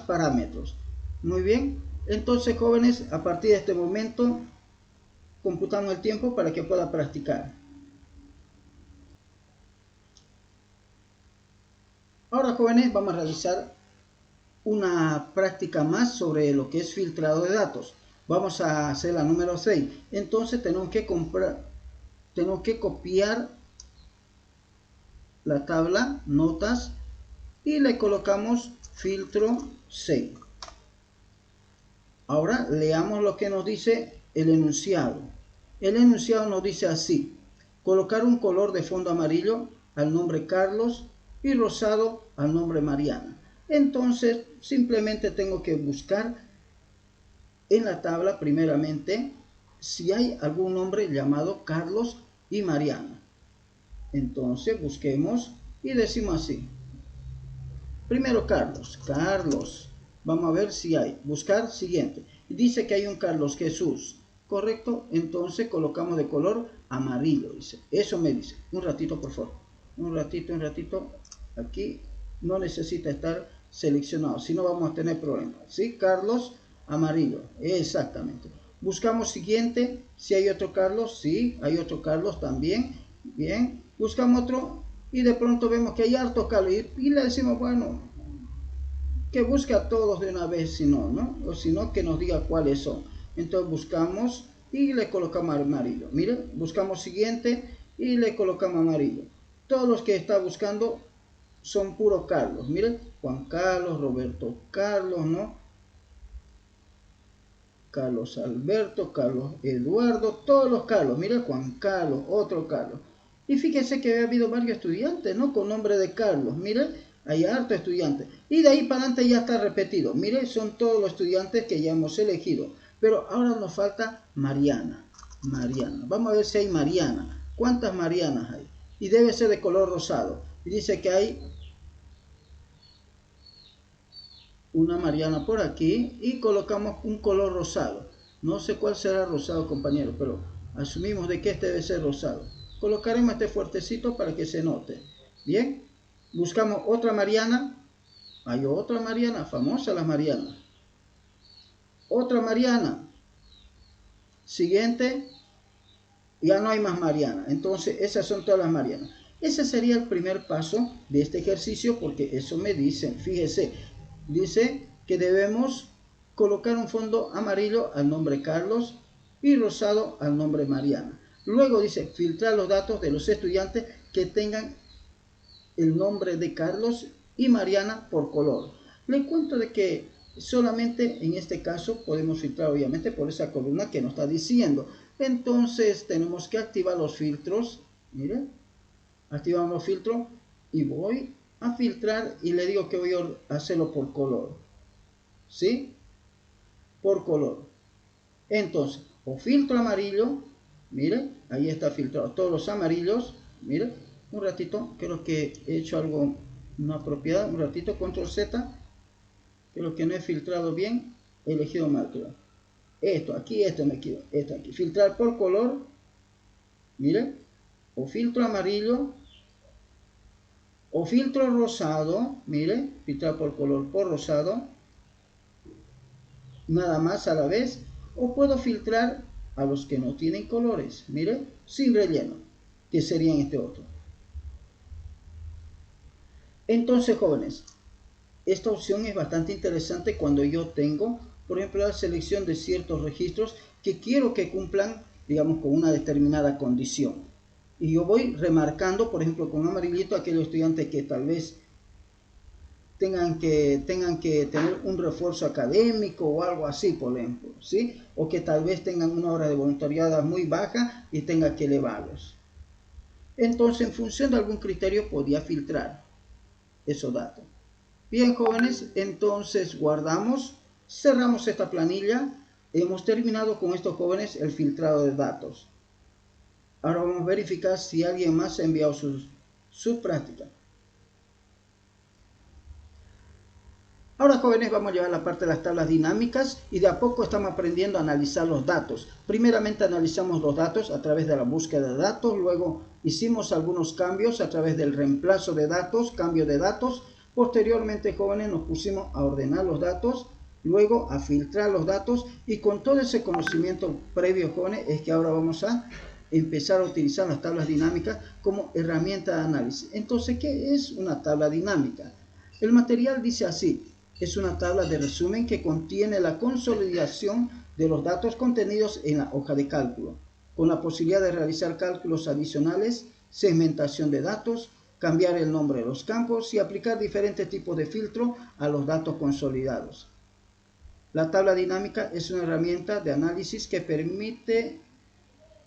parámetros. Muy bien. Entonces, jóvenes, a partir de este momento, computamos el tiempo para que pueda practicar. Ahora, jóvenes, vamos a realizar una práctica más sobre lo que es filtrado de datos. Vamos a hacer la número 6. Entonces tenemos que copiar la tabla, notas, y le colocamos filtro 6. Ahora leamos lo que nos dice el enunciado. El enunciado nos dice así: colocar un color de fondo amarillo al nombre Carlos y rosado al nombre Mariana. Entonces simplemente tengo que buscar en la tabla primeramente si hay algún nombre llamado Carlos y Mariana. Entonces busquemos y decimos así: primero Carlos, vamos a ver si hay, buscar siguiente, dice que hay un Carlos Jesús, correcto. Entonces colocamos de color amarillo, dice, eso me dice. Un ratito, por favor, un ratito, aquí no necesita estar seleccionado, si no vamos a tener problemas, ¿sí? Carlos, amarillo, exactamente. Buscamos siguiente, si hay otro Carlos, sí, hay otro Carlos también, bien. Buscamos otro y de pronto vemos que hay harto Carlos y le decimos, bueno, que busque a todos de una vez, si no, ¿no? O si no, que nos diga cuáles son. Entonces buscamos y le colocamos amarillo. Miren, buscamos siguiente y le colocamos amarillo. Todos los que está buscando son puro Carlos. Miren, Juan Carlos, Roberto Carlos, ¿no? Carlos Alberto, Carlos Eduardo, todos los Carlos. Miren, Juan Carlos, otro Carlos. Y fíjense que ha habido varios estudiantes, ¿no? Con nombre de Carlos. Miren, hay harto estudiantes. Y de ahí para adelante ya está repetido. Miren, son todos los estudiantes que ya hemos elegido. Pero ahora nos falta Mariana. Mariana. Vamos a ver si hay Mariana. ¿Cuántas Marianas hay? Y debe ser de color rosado. Y dice que hay una Mariana por aquí y colocamos un color rosado. No sé cuál será rosado, compañero, pero asumimos de que este debe ser rosado. Colocaremos este fuertecito para que se note. Bien, buscamos otra Mariana. Hay otra Mariana, famosa las Marianas. Otra Mariana. Siguiente. Ya no hay más Mariana. Entonces, esas son todas las Marianas. Ese sería el primer paso de este ejercicio porque eso me dicen. Fíjese, dice que debemos colocar un fondo amarillo al nombre Carlos y rosado al nombre Mariana. Luego dice filtrar los datos de los estudiantes que tengan el nombre de Carlos y Mariana por color. Le cuento de que solamente en este caso podemos filtrar obviamente por esa columna que nos está diciendo. Entonces tenemos que activar los filtros. Miren, activamos los filtros y voy a filtrar y le digo que voy a hacerlo por color. ¿Sí? Por color. Entonces, o filtro amarillo. Miren, ahí está filtrado todos los amarillos. Miren, un ratito, creo que he hecho algo no apropiado. Un ratito, control Z. Creo que no he filtrado bien. He elegido mal, creo. Esto aquí me quedo. Esto aquí. Filtrar por color. Miren, o filtro amarillo. O filtro rosado. Miren, filtrar por color por rosado. Nada más a la vez. O puedo filtrar a los que no tienen colores. Miren, sin relleno. Que serían este otro. Entonces, jóvenes, esta opción es bastante interesante cuando yo tengo, por ejemplo, la selección de ciertos registros que quiero que cumplan, digamos, con una determinada condición. Y yo voy remarcando, por ejemplo, con amarillito aquellos estudiantes que tal vez tengan que tener un refuerzo académico o algo así, por ejemplo, ¿sí? O que tal vez tengan una hora de voluntariado muy baja y tenga que elevarlos. Entonces, en función de algún criterio, podía filtrar esos datos. Bien, jóvenes, entonces guardamos, cerramos esta planilla. Hemos terminado con estos jóvenes el filtrado de datos. Ahora vamos a verificar si alguien más ha enviado su práctica. Ahora, jóvenes, vamos a llevar la parte de las tablas dinámicas y de a poco estamos aprendiendo a analizar los datos. Primeramente analizamos los datos a través de la búsqueda de datos, luego hicimos algunos cambios a través del reemplazo de datos, cambio de datos. Posteriormente, jóvenes, nos pusimos a ordenar los datos, luego a filtrar los datos y con todo ese conocimiento previo, jóvenes, es que ahora vamos a empezar a utilizar las tablas dinámicas como herramienta de análisis. Entonces, ¿qué es una tabla dinámica? El material dice así: es una tabla de resumen que contiene la consolidación de los datos contenidos en la hoja de cálculo, con la posibilidad de realizar cálculos adicionales, segmentación de datos, cambiar el nombre de los campos y aplicar diferentes tipos de filtro a los datos consolidados. La tabla dinámica es una herramienta de análisis que permite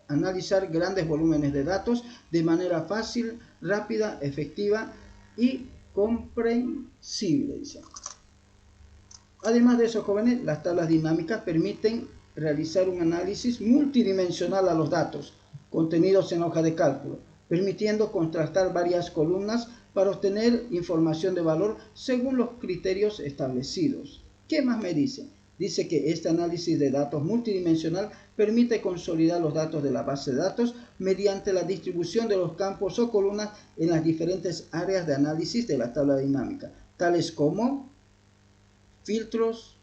analizar grandes volúmenes de datos de manera fácil, rápida, efectiva y comprensible. Además de eso, jóvenes, las tablas dinámicas permiten realizar un análisis multidimensional a los datos contenidos en hoja de cálculo, permitiendo contrastar varias columnas para obtener información de valor según los criterios establecidos. ¿Qué más me dice? Dice que este análisis de datos multidimensional permite consolidar los datos de la base de datos mediante la distribución de los campos o columnas en las diferentes áreas de análisis de la tabla dinámica, tales como filtros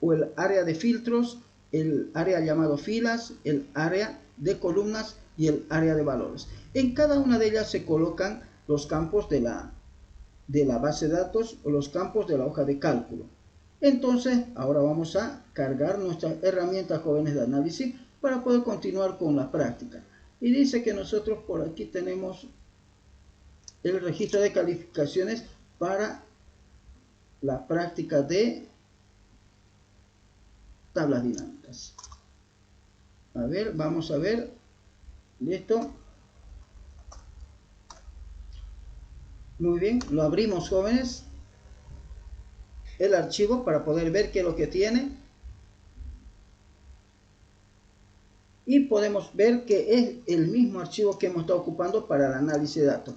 o el área de filtros, el área llamado filas, el área de columnas y el área de valores. En cada una de ellas se colocan los campos de la base de datos o los campos de la hoja de cálculo. Entonces, ahora vamos a cargar nuestras herramientas jóvenes de análisis para poder continuar con la práctica. Y dice que nosotros por aquí tenemos el registro de calificaciones para la práctica de tablas dinámicas. A ver, vamos a ver. Listo. Muy bien, lo abrimos, jóvenes, el archivo para poder ver qué es lo que tiene. Y podemos ver que es el mismo archivo que hemos estado ocupando para el análisis de datos.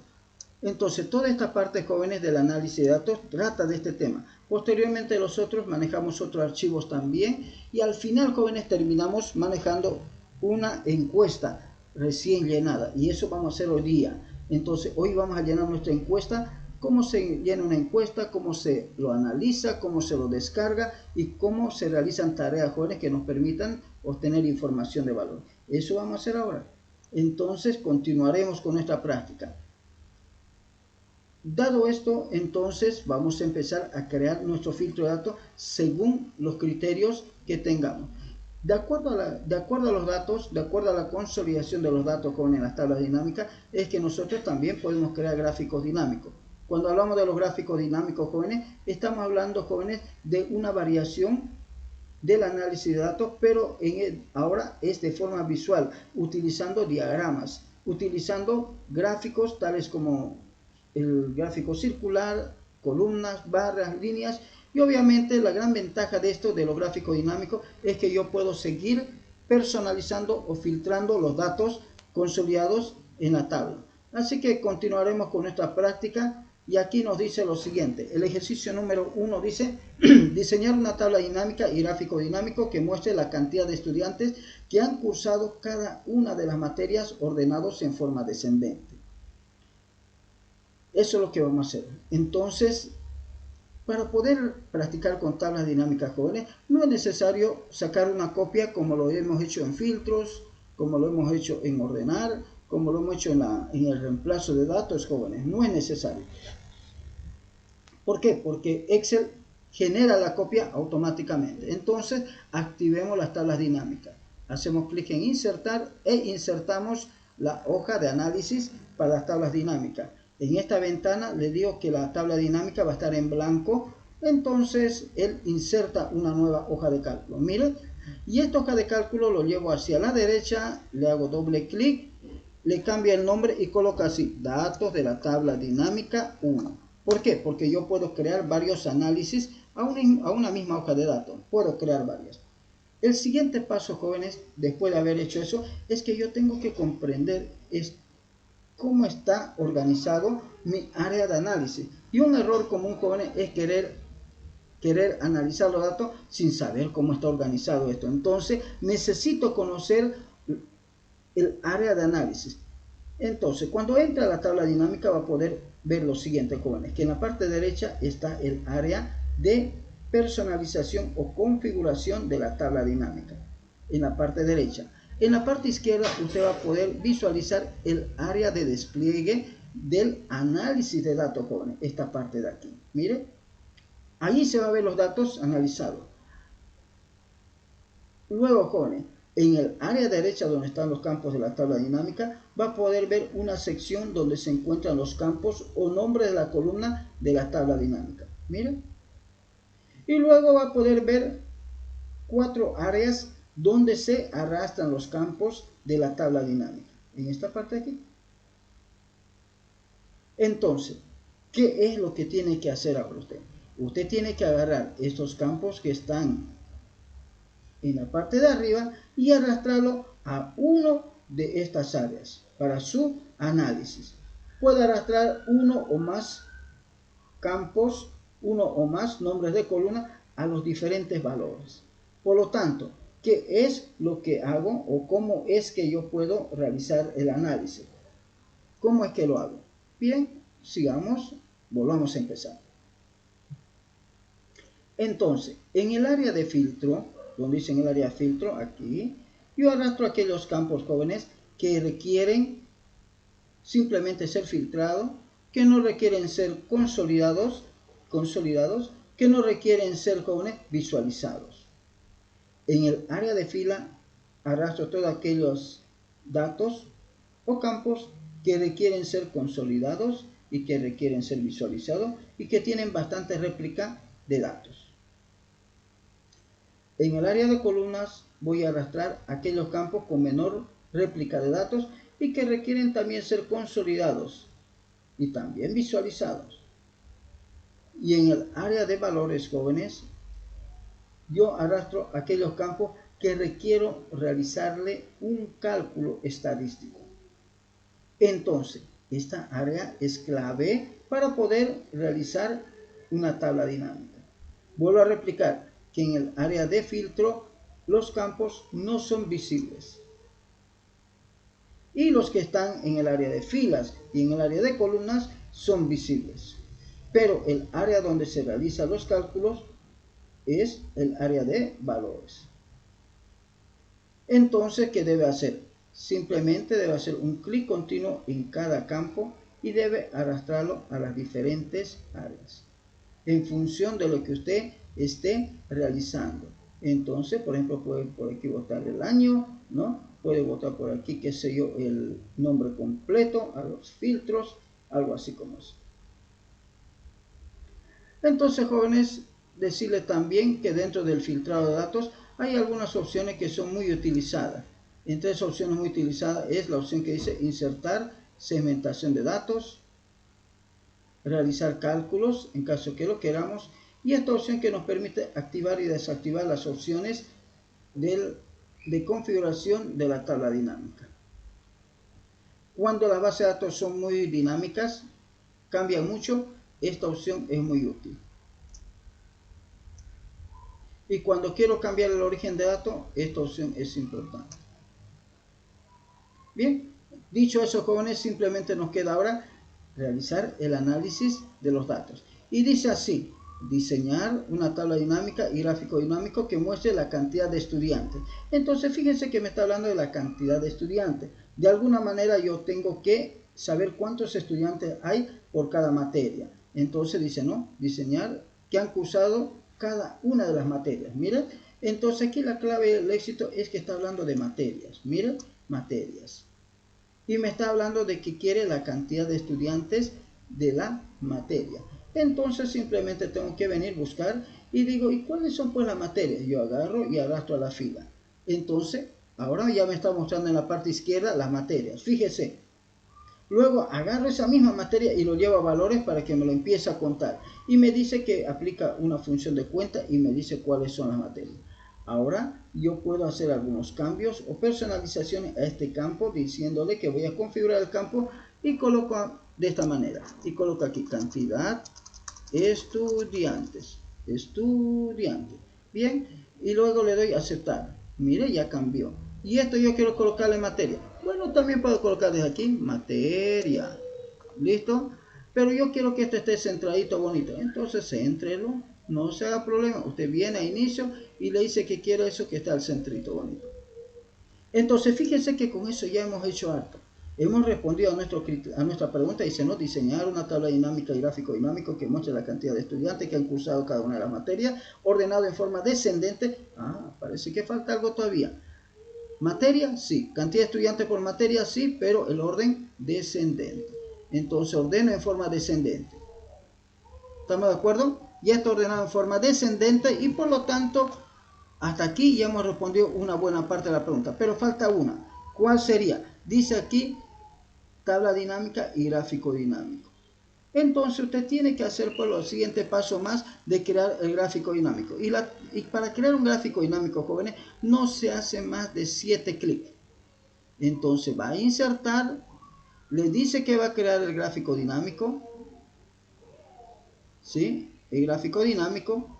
Entonces, toda esta parte, jóvenes, del análisis de datos trata de este tema. Posteriormente, nosotros manejamos otros archivos también. Y al final, jóvenes, terminamos manejando una encuesta recién llenada. Y eso vamos a hacer hoy día. Entonces, hoy vamos a llenar nuestra encuesta. Cómo se llena una encuesta, cómo se lo analiza, cómo se lo descarga y cómo se realizan tareas, jóvenes, que nos permitan obtener información de valor. Eso vamos a hacer ahora. Entonces, continuaremos con nuestra práctica. Dado esto, entonces vamos a empezar a crear nuestro filtro de datos según los criterios que tengamos. De acuerdo a los datos, de acuerdo a la consolidación de los datos con las tablas dinámicas, es que nosotros también podemos crear gráficos dinámicos. Cuando hablamos de los gráficos dinámicos, jóvenes, estamos hablando, jóvenes, de una variación del análisis de datos, pero ahora es de forma visual, utilizando diagramas, utilizando gráficos tales como el gráfico circular, columnas, barras, líneas. Y obviamente la gran ventaja de esto, de los gráficos dinámicos, es que yo puedo seguir personalizando o filtrando los datos consolidados en la tabla. Así que continuaremos con nuestra práctica. Y aquí nos dice lo siguiente. El ejercicio número 1 dice diseñar una tabla dinámica y gráfico dinámico que muestre la cantidad de estudiantes que han cursado cada una de las materias ordenados en forma descendente. Eso es lo que vamos a hacer. Entonces, para poder practicar con tablas dinámicas, jóvenes, no es necesario sacar una copia como lo hemos hecho en filtros, como lo hemos hecho en ordenar, como lo hemos hecho en el reemplazo de datos, jóvenes. No es necesario. ¿Por qué? Porque Excel genera la copia automáticamente. Entonces, activemos las tablas dinámicas. Hacemos clic en insertar e insertamos la hoja de análisis para las tablas dinámicas. En esta ventana le digo que la tabla dinámica va a estar en blanco. Entonces, él inserta una nueva hoja de cálculo. Miren, y esta hoja de cálculo lo llevo hacia la derecha, le hago doble clic, le cambia el nombre y coloca así, datos de la tabla dinámica 1. ¿Por qué? Porque yo puedo crear varios análisis a una misma hoja de datos. Puedo crear varias. El siguiente paso, jóvenes, después de haber hecho eso, es que yo tengo que comprender cómo está organizado mi área de análisis. Y un error común, jóvenes, es querer analizar los datos sin saber cómo está organizado esto. Entonces, necesito conocer el área de análisis. Entonces, cuando entra a la tabla dinámica va a poder ver lo siguiente, jóvenes, que en la parte derecha está el área de personalización o configuración de la tabla dinámica. En la parte derecha. En la parte izquierda usted va a poder visualizar el área de despliegue del análisis de datos, jóvenes. Esta parte de aquí. Mire, ahí se va a ver los datos analizados. Luego, jóvenes, en el área derecha donde están los campos de la tabla dinámica, va a poder ver una sección donde se encuentran los campos o nombres de la columna de la tabla dinámica. Miren. Y luego va a poder ver 4 áreas donde se arrastran los campos de la tabla dinámica. En esta parte de aquí. Entonces, ¿qué es lo que tiene que hacer ahora usted? Usted tiene que agarrar estos campos que están en la parte de arriba y arrastrarlo a uno de estas áreas para su análisis. Puede arrastrar uno o más campos, uno o más nombres de columna a los diferentes valores. Por lo tanto, ¿qué es lo que hago o cómo es que yo puedo realizar el análisis? ¿Cómo es que lo hago? Bien, sigamos, volvamos a empezar. Entonces, en el área de filtro, donde dice en el área de filtro, aquí, yo arrastro aquellos campos, jóvenes, que requieren simplemente ser filtrados, que no requieren ser consolidados, que no requieren ser, jóvenes, visualizados. En el área de fila arrastro todos aquellos datos o campos que requieren ser consolidados y que requieren ser visualizados y que tienen bastante réplica de datos. En el área de columnas voy a arrastrar aquellos campos con menor réplica de datos y que requieren también ser consolidados y también visualizados. Y en el área de valores, jóvenes, yo arrastro aquellos campos que requiero realizarle un cálculo estadístico. Entonces, esta área es clave para poder realizar una tabla dinámica. Vuelvo a replicar que en el área de filtro los campos no son visibles. Y los que están en el área de filas y en el área de columnas son visibles. Pero el área donde se realizan los cálculos es el área de valores. Entonces, ¿qué debe hacer? Simplemente debe hacer un clic continuo en cada campo y debe arrastrarlo a las diferentes áreas en función de lo que usted esté realizando. Entonces, por ejemplo, puede por aquí botar el año, ¿no? Puede botar por aquí, qué sé yo, el nombre completo, a los filtros, algo así como eso. Entonces, jóvenes, decirles también que dentro del filtrado de datos hay algunas opciones que son muy utilizadas. Entre esas opciones muy utilizadas es la opción que dice insertar segmentación de datos, realizar cálculos en caso que lo queramos, y esta opción que nos permite activar y desactivar las opciones de configuración de la tabla dinámica. Cuando las bases de datos son muy dinámicas, cambian mucho, esta opción es muy útil. Y cuando quiero cambiar el origen de datos, esta opción es importante. Bien, dicho eso, jóvenes, simplemente nos queda ahora realizar el análisis de los datos. Y dice así: diseñar una tabla dinámica y gráfico dinámico que muestre la cantidad de estudiantes. Entonces, fíjense que me está hablando de la cantidad de estudiantes. De alguna manera yo tengo que saber cuántos estudiantes hay por cada materia. Entonces dice, ¿no? Diseñar que han cursado cada una de las materias. Miren, entonces aquí la clave del éxito es que está hablando de materias. Miren, materias. Y me está hablando de que quiere la cantidad de estudiantes de la materia. Entonces simplemente tengo que venir, buscar y digo, ¿y cuáles son pues las materias? Yo agarro y arrastro a la fila. Entonces, ahora ya me está mostrando en la parte izquierda las materias. Fíjese. Luego agarro esa misma materia y lo llevo a valores para que me lo empiece a contar. Y me dice que aplica una función de cuenta y me dice cuáles son las materias. Ahora yo puedo hacer algunos cambios o personalizaciones a este campo diciéndole que voy a configurar el campo y coloco de esta manera. Y coloco aquí cantidad estudiantes. Bien, y luego le doy a aceptar. Mire, ya cambió. Y esto yo quiero colocarle materia. Bueno, también puedo colocar desde aquí materia. ¿Listo? Pero yo quiero que esto esté centradito, bonito. Entonces, céntrelo. No se haga problema. Usted viene a inicio y le dice que quiere eso que está al centrito, bonito. Entonces, fíjense que con eso ya hemos hecho harto. Hemos respondido a nuestra pregunta. Dice, ¿no? Diseñar una tabla dinámica y gráfico dinámico que muestre la cantidad de estudiantes que han cursado cada una de las materias, ordenado en forma descendente. Parece que falta algo todavía. Materia, sí. Cantidad de estudiantes por materia, sí, pero el orden descendente. Entonces ordeno en forma descendente. ¿Estamos de acuerdo? Ya está ordenado en forma descendente y por lo tanto, hasta aquí ya hemos respondido una buena parte de la pregunta. Pero falta una. ¿Cuál sería? Dice aquí, tabla dinámica y gráfico dinámico. Entonces usted tiene que hacer por los siguientes pasos más de crear el gráfico dinámico. Y para crear un gráfico dinámico, jóvenes, no se hace más de 7 clics. Entonces va a insertar, le dice que va a crear el gráfico dinámico, ¿sí? El gráfico dinámico.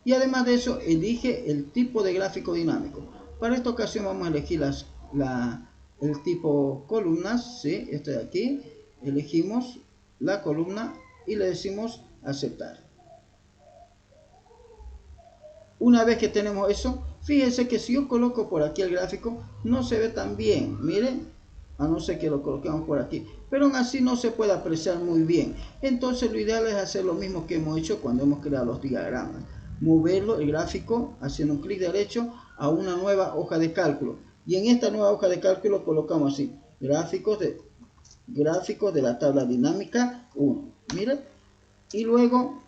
Y además de eso, elige el tipo de gráfico dinámico. Para esta ocasión vamos a elegir el tipo columnas, ¿sí? Este de aquí. Elegimos la columna y le decimos aceptar. Una vez que tenemos eso, fíjense que si yo coloco por aquí el gráfico, no se ve tan bien, miren, a no ser que lo coloquemos por aquí, pero aún así no se puede apreciar muy bien. Entonces lo ideal es hacer lo mismo que hemos hecho cuando hemos creado los diagramas, moverlo, el gráfico, haciendo un clic derecho a una nueva hoja de cálculo, y en esta nueva hoja de cálculo colocamos así, gráficos de la tabla dinámica 1, miren, y luego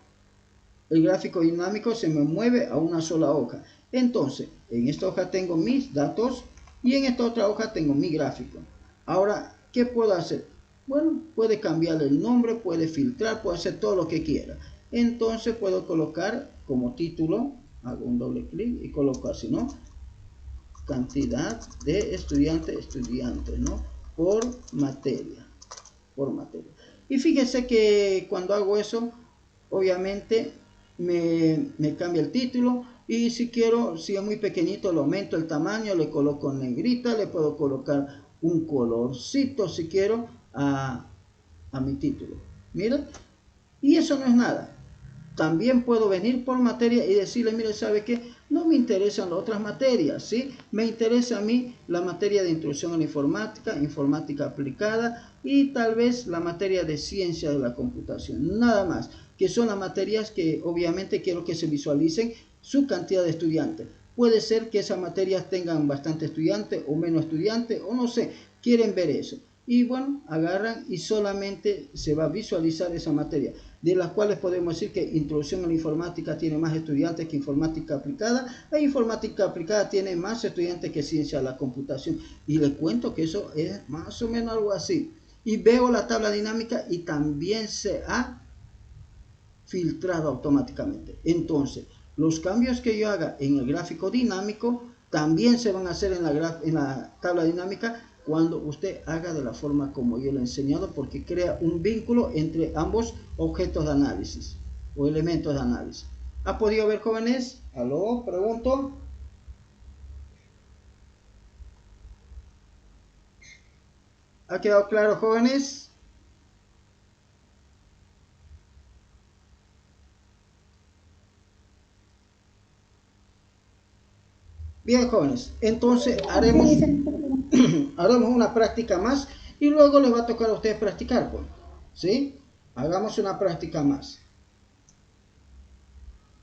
el gráfico dinámico se me mueve a una sola hoja. Entonces, en esta hoja tengo mis datos y en esta otra hoja tengo mi gráfico. Ahora, ¿qué puedo hacer? Bueno, puede cambiar el nombre, puede filtrar, puede hacer todo lo que quiera. Entonces puedo colocar como título, hago un doble clic y coloco así, ¿no? Cantidad de estudiantes, ¿no? Por materia. Y fíjense que cuando hago eso, obviamente me cambia el título, y si quiero, si es muy pequeñito, lo aumento el tamaño, le coloco negrita, le puedo colocar un colorcito si quiero a mi título. Miren, y eso no es nada. También puedo venir por materia y decirle, mire, ¿sabe qué? No me interesan las otras materias, ¿sí? Me interesa a mí la materia de introducción a la informática, informática aplicada y tal vez la materia de ciencia de la computación. Nada más, que son las materias que obviamente quiero que se visualicen su cantidad de estudiantes. Puede ser que esas materias tengan bastante estudiantes o menos estudiantes, o no sé, quieren ver eso. Y bueno, agarran y solamente se va a visualizar esa materia, de las cuales podemos decir que introducción a la informática tiene más estudiantes que informática aplicada, e informática aplicada tiene más estudiantes que ciencia de la computación. Y les cuento que eso es más o menos algo así. Y veo la tabla dinámica y también se ha filtrado automáticamente. Entonces, los cambios que yo haga en el gráfico dinámico también se van a hacer en la tabla dinámica cuando usted haga de la forma como yo le he enseñado, porque crea un vínculo entre ambos objetos de análisis o elementos de análisis. ¿Ha podido ver, jóvenes? ¿Aló? Pregunto. ¿Ha quedado claro, jóvenes? Bien, jóvenes, entonces haremos una práctica más y luego les va a tocar a ustedes practicar, pues, ¿sí? Hagamos una práctica más.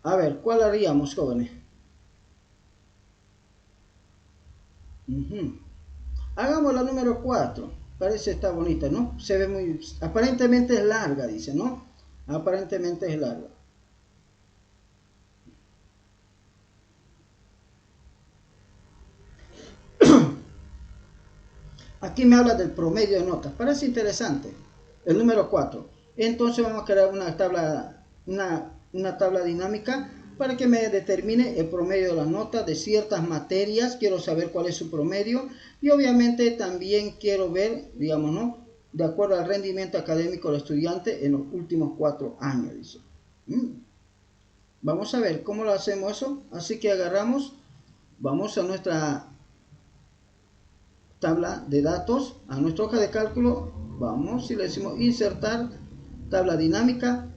A ver, ¿cuál haríamos, jóvenes? Hagamos la número 4. Parece está bonita, ¿no? Se ve muy... Aparentemente es larga, dice, ¿no? Aparentemente es larga. Aquí me habla del promedio de notas. Parece interesante. El número 4. Entonces vamos a crear una tabla dinámica para que me determine el promedio de las notas de ciertas materias. Quiero saber cuál es su promedio. Y obviamente también quiero ver, digamos, ¿no? De acuerdo al rendimiento académico del estudiante en los últimos 4 años. Dice. Vamos a ver cómo lo hacemos eso. Así que agarramos, vamos a nuestra tabla de datos, a nuestra hoja de cálculo, vamos y le decimos insertar tabla dinámica,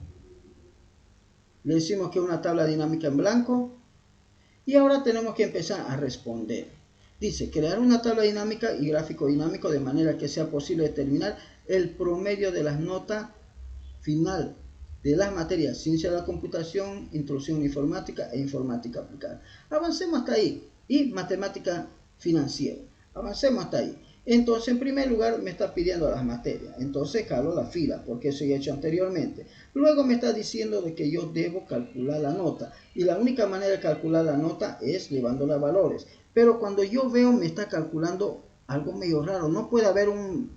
le decimos que es una tabla dinámica en blanco y ahora tenemos que empezar a responder. Dice crear una tabla dinámica y gráfico dinámico de manera que sea posible determinar el promedio de las notas final de las materias ciencia de la computación, introducción a la informática e informática aplicada. Avancemos hasta ahí. Y matemática financiera. Avancemos hasta ahí. Entonces, en primer lugar, me está pidiendo las materias. Entonces, jalo la fila, porque eso ya he hecho anteriormente. Luego me está diciendo de que yo debo calcular la nota. Y la única manera de calcular la nota es llevándola a valores. Pero cuando yo veo, me está calculando algo medio raro. No puede haber un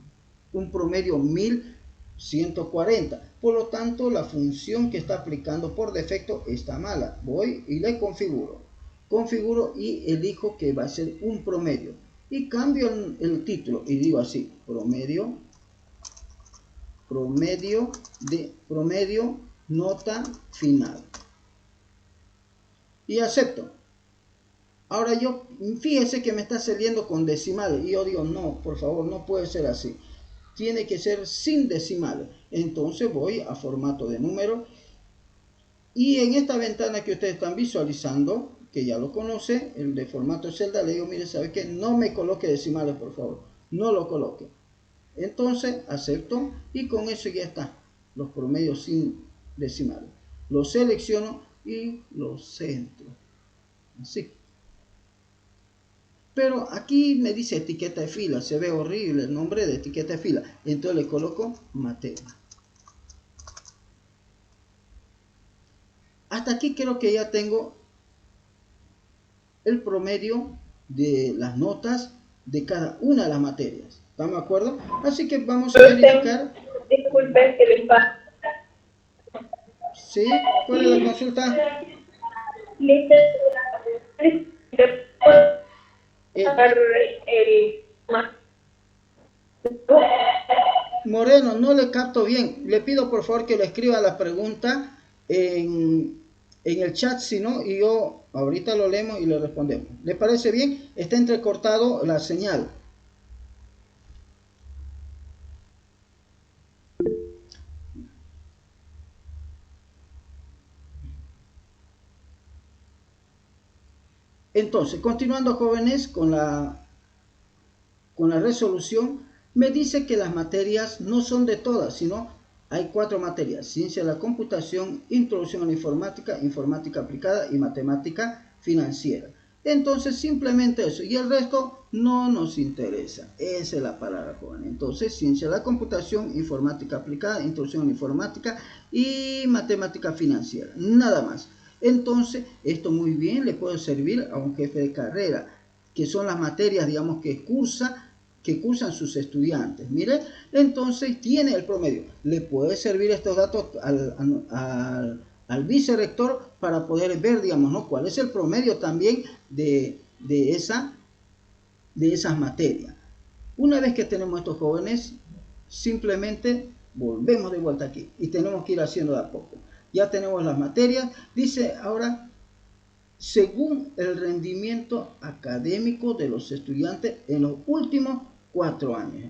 promedio 1140. Por lo tanto, la función que está aplicando por defecto está mala. Voy y le configuro. Configuro y elijo que va a ser un promedio. Y cambio el título y digo así, promedio nota final. Y acepto. Ahora yo, fíjese que me está saliendo con decimales. Y yo digo, no, por favor, no puede ser así. Tiene que ser sin decimales. Entonces voy a formato de número. Y en esta ventana que ustedes están visualizando, que ya lo conoce, el de formato celda, le digo, mire, ¿sabe qué? No me coloque decimales, por favor, no lo coloque. Entonces acepto y con eso ya está, los promedios sin decimales. Los selecciono y los centro, así. Pero aquí me dice etiqueta de fila, se ve horrible el nombre de etiqueta de fila, entonces le coloco materia. Hasta aquí creo que ya tengo el promedio de las notas de cada una de las materias. ¿Estamos de acuerdo? Así que vamos a verificar. Disculpe que le pasa. ¿Sí? ¿Cuál es la consulta? Moreno, no le capto bien. Le pido por favor que le escriba la pregunta en el chat, si no, y yo ahorita lo leemos y le respondemos. ¿Le parece bien? Está entrecortado la señal. Entonces, continuando, jóvenes, con la resolución, me dice que las materias no son de todas, sino hay 4 materias: ciencia de la computación, introducción a la informática, informática aplicada y matemática financiera. Entonces, simplemente eso, y el resto no nos interesa. Esa es la palabra, joven. Entonces, ciencia de la computación, informática aplicada, introducción a la informática y matemática financiera. Nada más. Entonces, esto muy bien le puede servir a un jefe de carrera, que son las materias, digamos, que cursan sus estudiantes. Mire, entonces tiene el promedio. Le puede servir estos datos al vicerrector para poder ver, digamos, ¿no?, cuál es el promedio también de esas materias. Una vez que tenemos estos jóvenes, simplemente volvemos de vuelta aquí y tenemos que ir haciendo de a poco. Ya tenemos las materias. Dice ahora, según el rendimiento académico de los estudiantes en los últimos 4 años.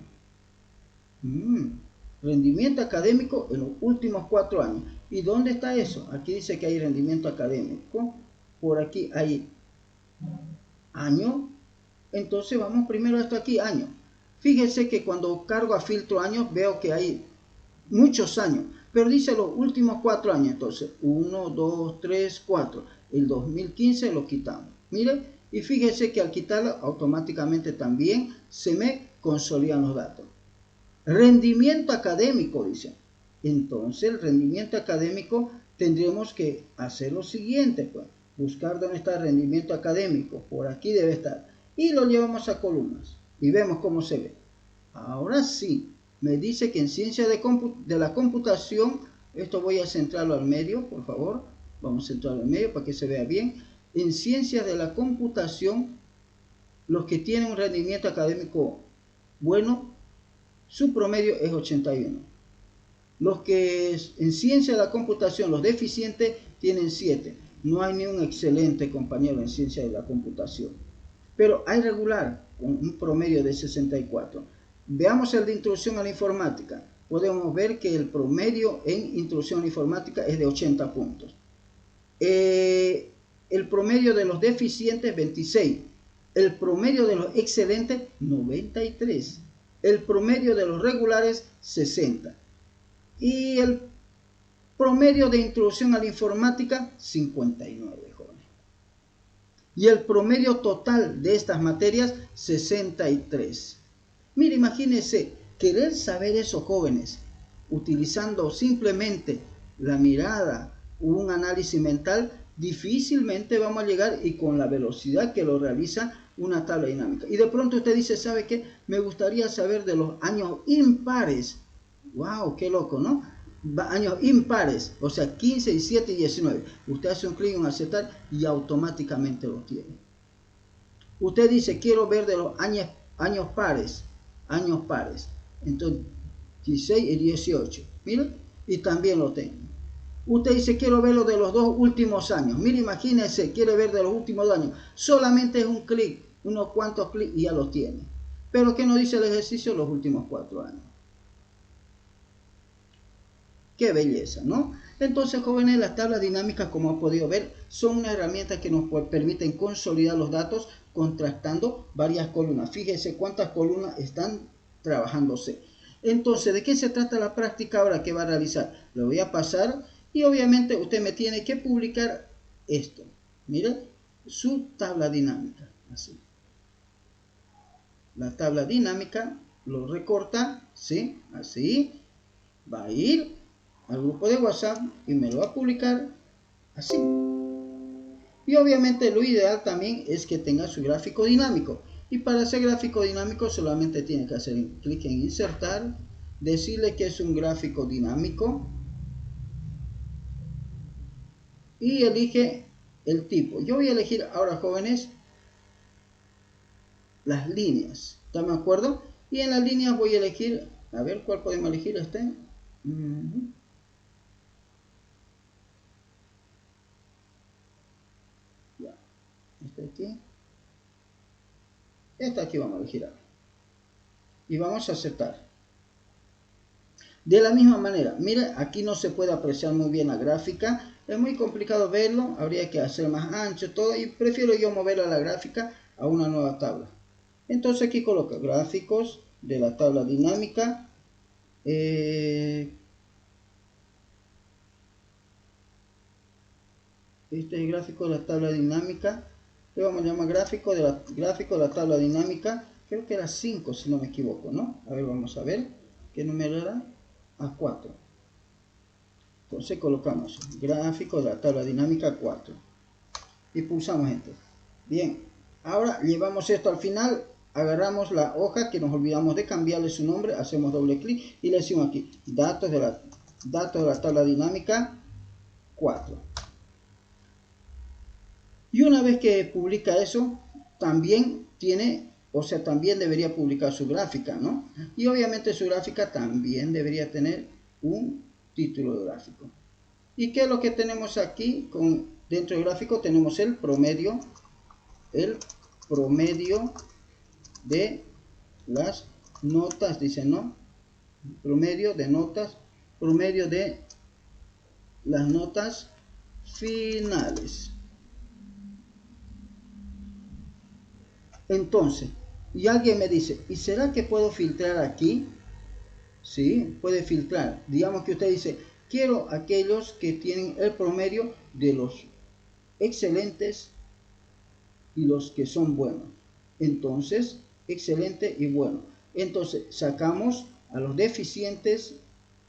Rendimiento académico en los últimos 4 años. ¿Y dónde está eso? Aquí dice que hay rendimiento académico. Por aquí hay año. Entonces vamos primero a esto aquí, año. Fíjese que cuando cargo a filtro años veo que hay muchos años, pero dice los últimos 4 años. Entonces 1, 2, 3, 4. El 2015 lo quitamos. Mire, y fíjese que al quitarlo automáticamente también se me consolidan los datos. Rendimiento académico, dice. Entonces el rendimiento académico tendremos que hacer lo siguiente, pues buscar dónde está el rendimiento académico. Por aquí debe estar. Y lo llevamos a columnas y vemos cómo se ve. Ahora sí, me dice que en ciencia de la computación, esto voy a centrarlo al medio, por favor. Vamos a centrarlo al medio para que se vea bien. En ciencias de la computación, los que tienen un rendimiento académico bueno, su promedio es 81. Los que en ciencia de la computación, los deficientes, tienen 7. No hay ni un excelente compañero en ciencia de la computación. Pero hay regular, con un promedio de 64. Veamos el de introducción a la informática. Podemos ver que el promedio en introducción a la informática es de 80 puntos. El promedio de los deficientes, 26. El promedio de los excelentes, 93. El promedio de los regulares, 60. Y el promedio de introducción a la informática, 59, jóvenes. Y el promedio total de estas materias, 63. Mire, imagínense, querer saber eso, jóvenes, utilizando simplemente la mirada o un análisis mental, difícilmente vamos a llegar, y con la velocidad que lo realiza una tabla dinámica. Y de pronto usted dice, ¿sabe qué? Me gustaría saber de los años impares. ¡Wow! ¡Qué loco!, ¿no? Años impares, o sea, 15, 17 y 19. Usted hace un clic en aceptar y automáticamente lo tiene. Usted dice, quiero ver de los años pares. Entonces, 16 y 18. Mire, y también lo tengo. Usted dice, quiero ver lo de los 2 últimos años. Mire, imagínense, quiere ver de los últimos 2 años. Solamente es un clic, unos cuantos clics y ya los tiene. Pero ¿qué nos dice el ejercicio? Los últimos 4 años. ¿Qué qué belleza, ¿no? Entonces, jóvenes, las tablas dinámicas, como han podido ver, son una herramienta que nos permiten consolidar los datos contrastando varias columnas. Fíjense cuántas columnas están trabajándose. Entonces, ¿de qué se trata la práctica ahora que va a realizar? Lo voy a pasar y obviamente usted me tiene que publicar esto. Mire, su tabla dinámica, así. La tabla dinámica lo recorta, ¿sí? Así. Va a ir al grupo de WhatsApp y me lo va a publicar así. Y obviamente lo ideal también es que tenga su gráfico dinámico. Y para hacer gráfico dinámico solamente tiene que hacer clic en insertar, decirle que es un gráfico dinámico y elige el tipo. Yo voy a elegir ahora, jóvenes, las líneas. ¿Están de acuerdo? Y en las líneas voy a elegir, a ver cuál podemos elegir este. Ya, este aquí. Esta aquí vamos a elegir ahora. Y vamos a aceptar. De la misma manera, mire, aquí no se puede apreciar muy bien la gráfica. Es muy complicado verlo, habría que hacer más ancho todo y prefiero yo mover a la gráfica a una nueva tabla. Entonces aquí coloco gráficos de la tabla dinámica. Este es el gráfico de la tabla dinámica. Le vamos a llamar gráfico de la tabla dinámica. Creo que era 5 si no me equivoco, ¿no? A ver, vamos a ver qué número era. A 4. Entonces colocamos gráfico de la tabla dinámica 4 y pulsamos enter. Bien, ahora llevamos esto al final, agarramos la hoja que nos olvidamos de cambiarle su nombre, hacemos doble clic y le decimos aquí datos de la tabla dinámica 4. Y una vez que publica eso, también también debería publicar su gráfica, ¿no? Y obviamente su gráfica también debería tener un título de gráfico. ¿Y qué es lo que tenemos aquí? Dentro del gráfico tenemos el promedio de las notas, dice, ¿no? Promedio de notas, promedio de las notas finales. Entonces, y alguien me dice, ¿y será que puedo filtrar aquí? Sí, puede filtrar. Digamos que usted dice, quiero aquellos que tienen el promedio de los excelentes y los que son buenos. Entonces, excelente y bueno. Entonces, sacamos a los deficientes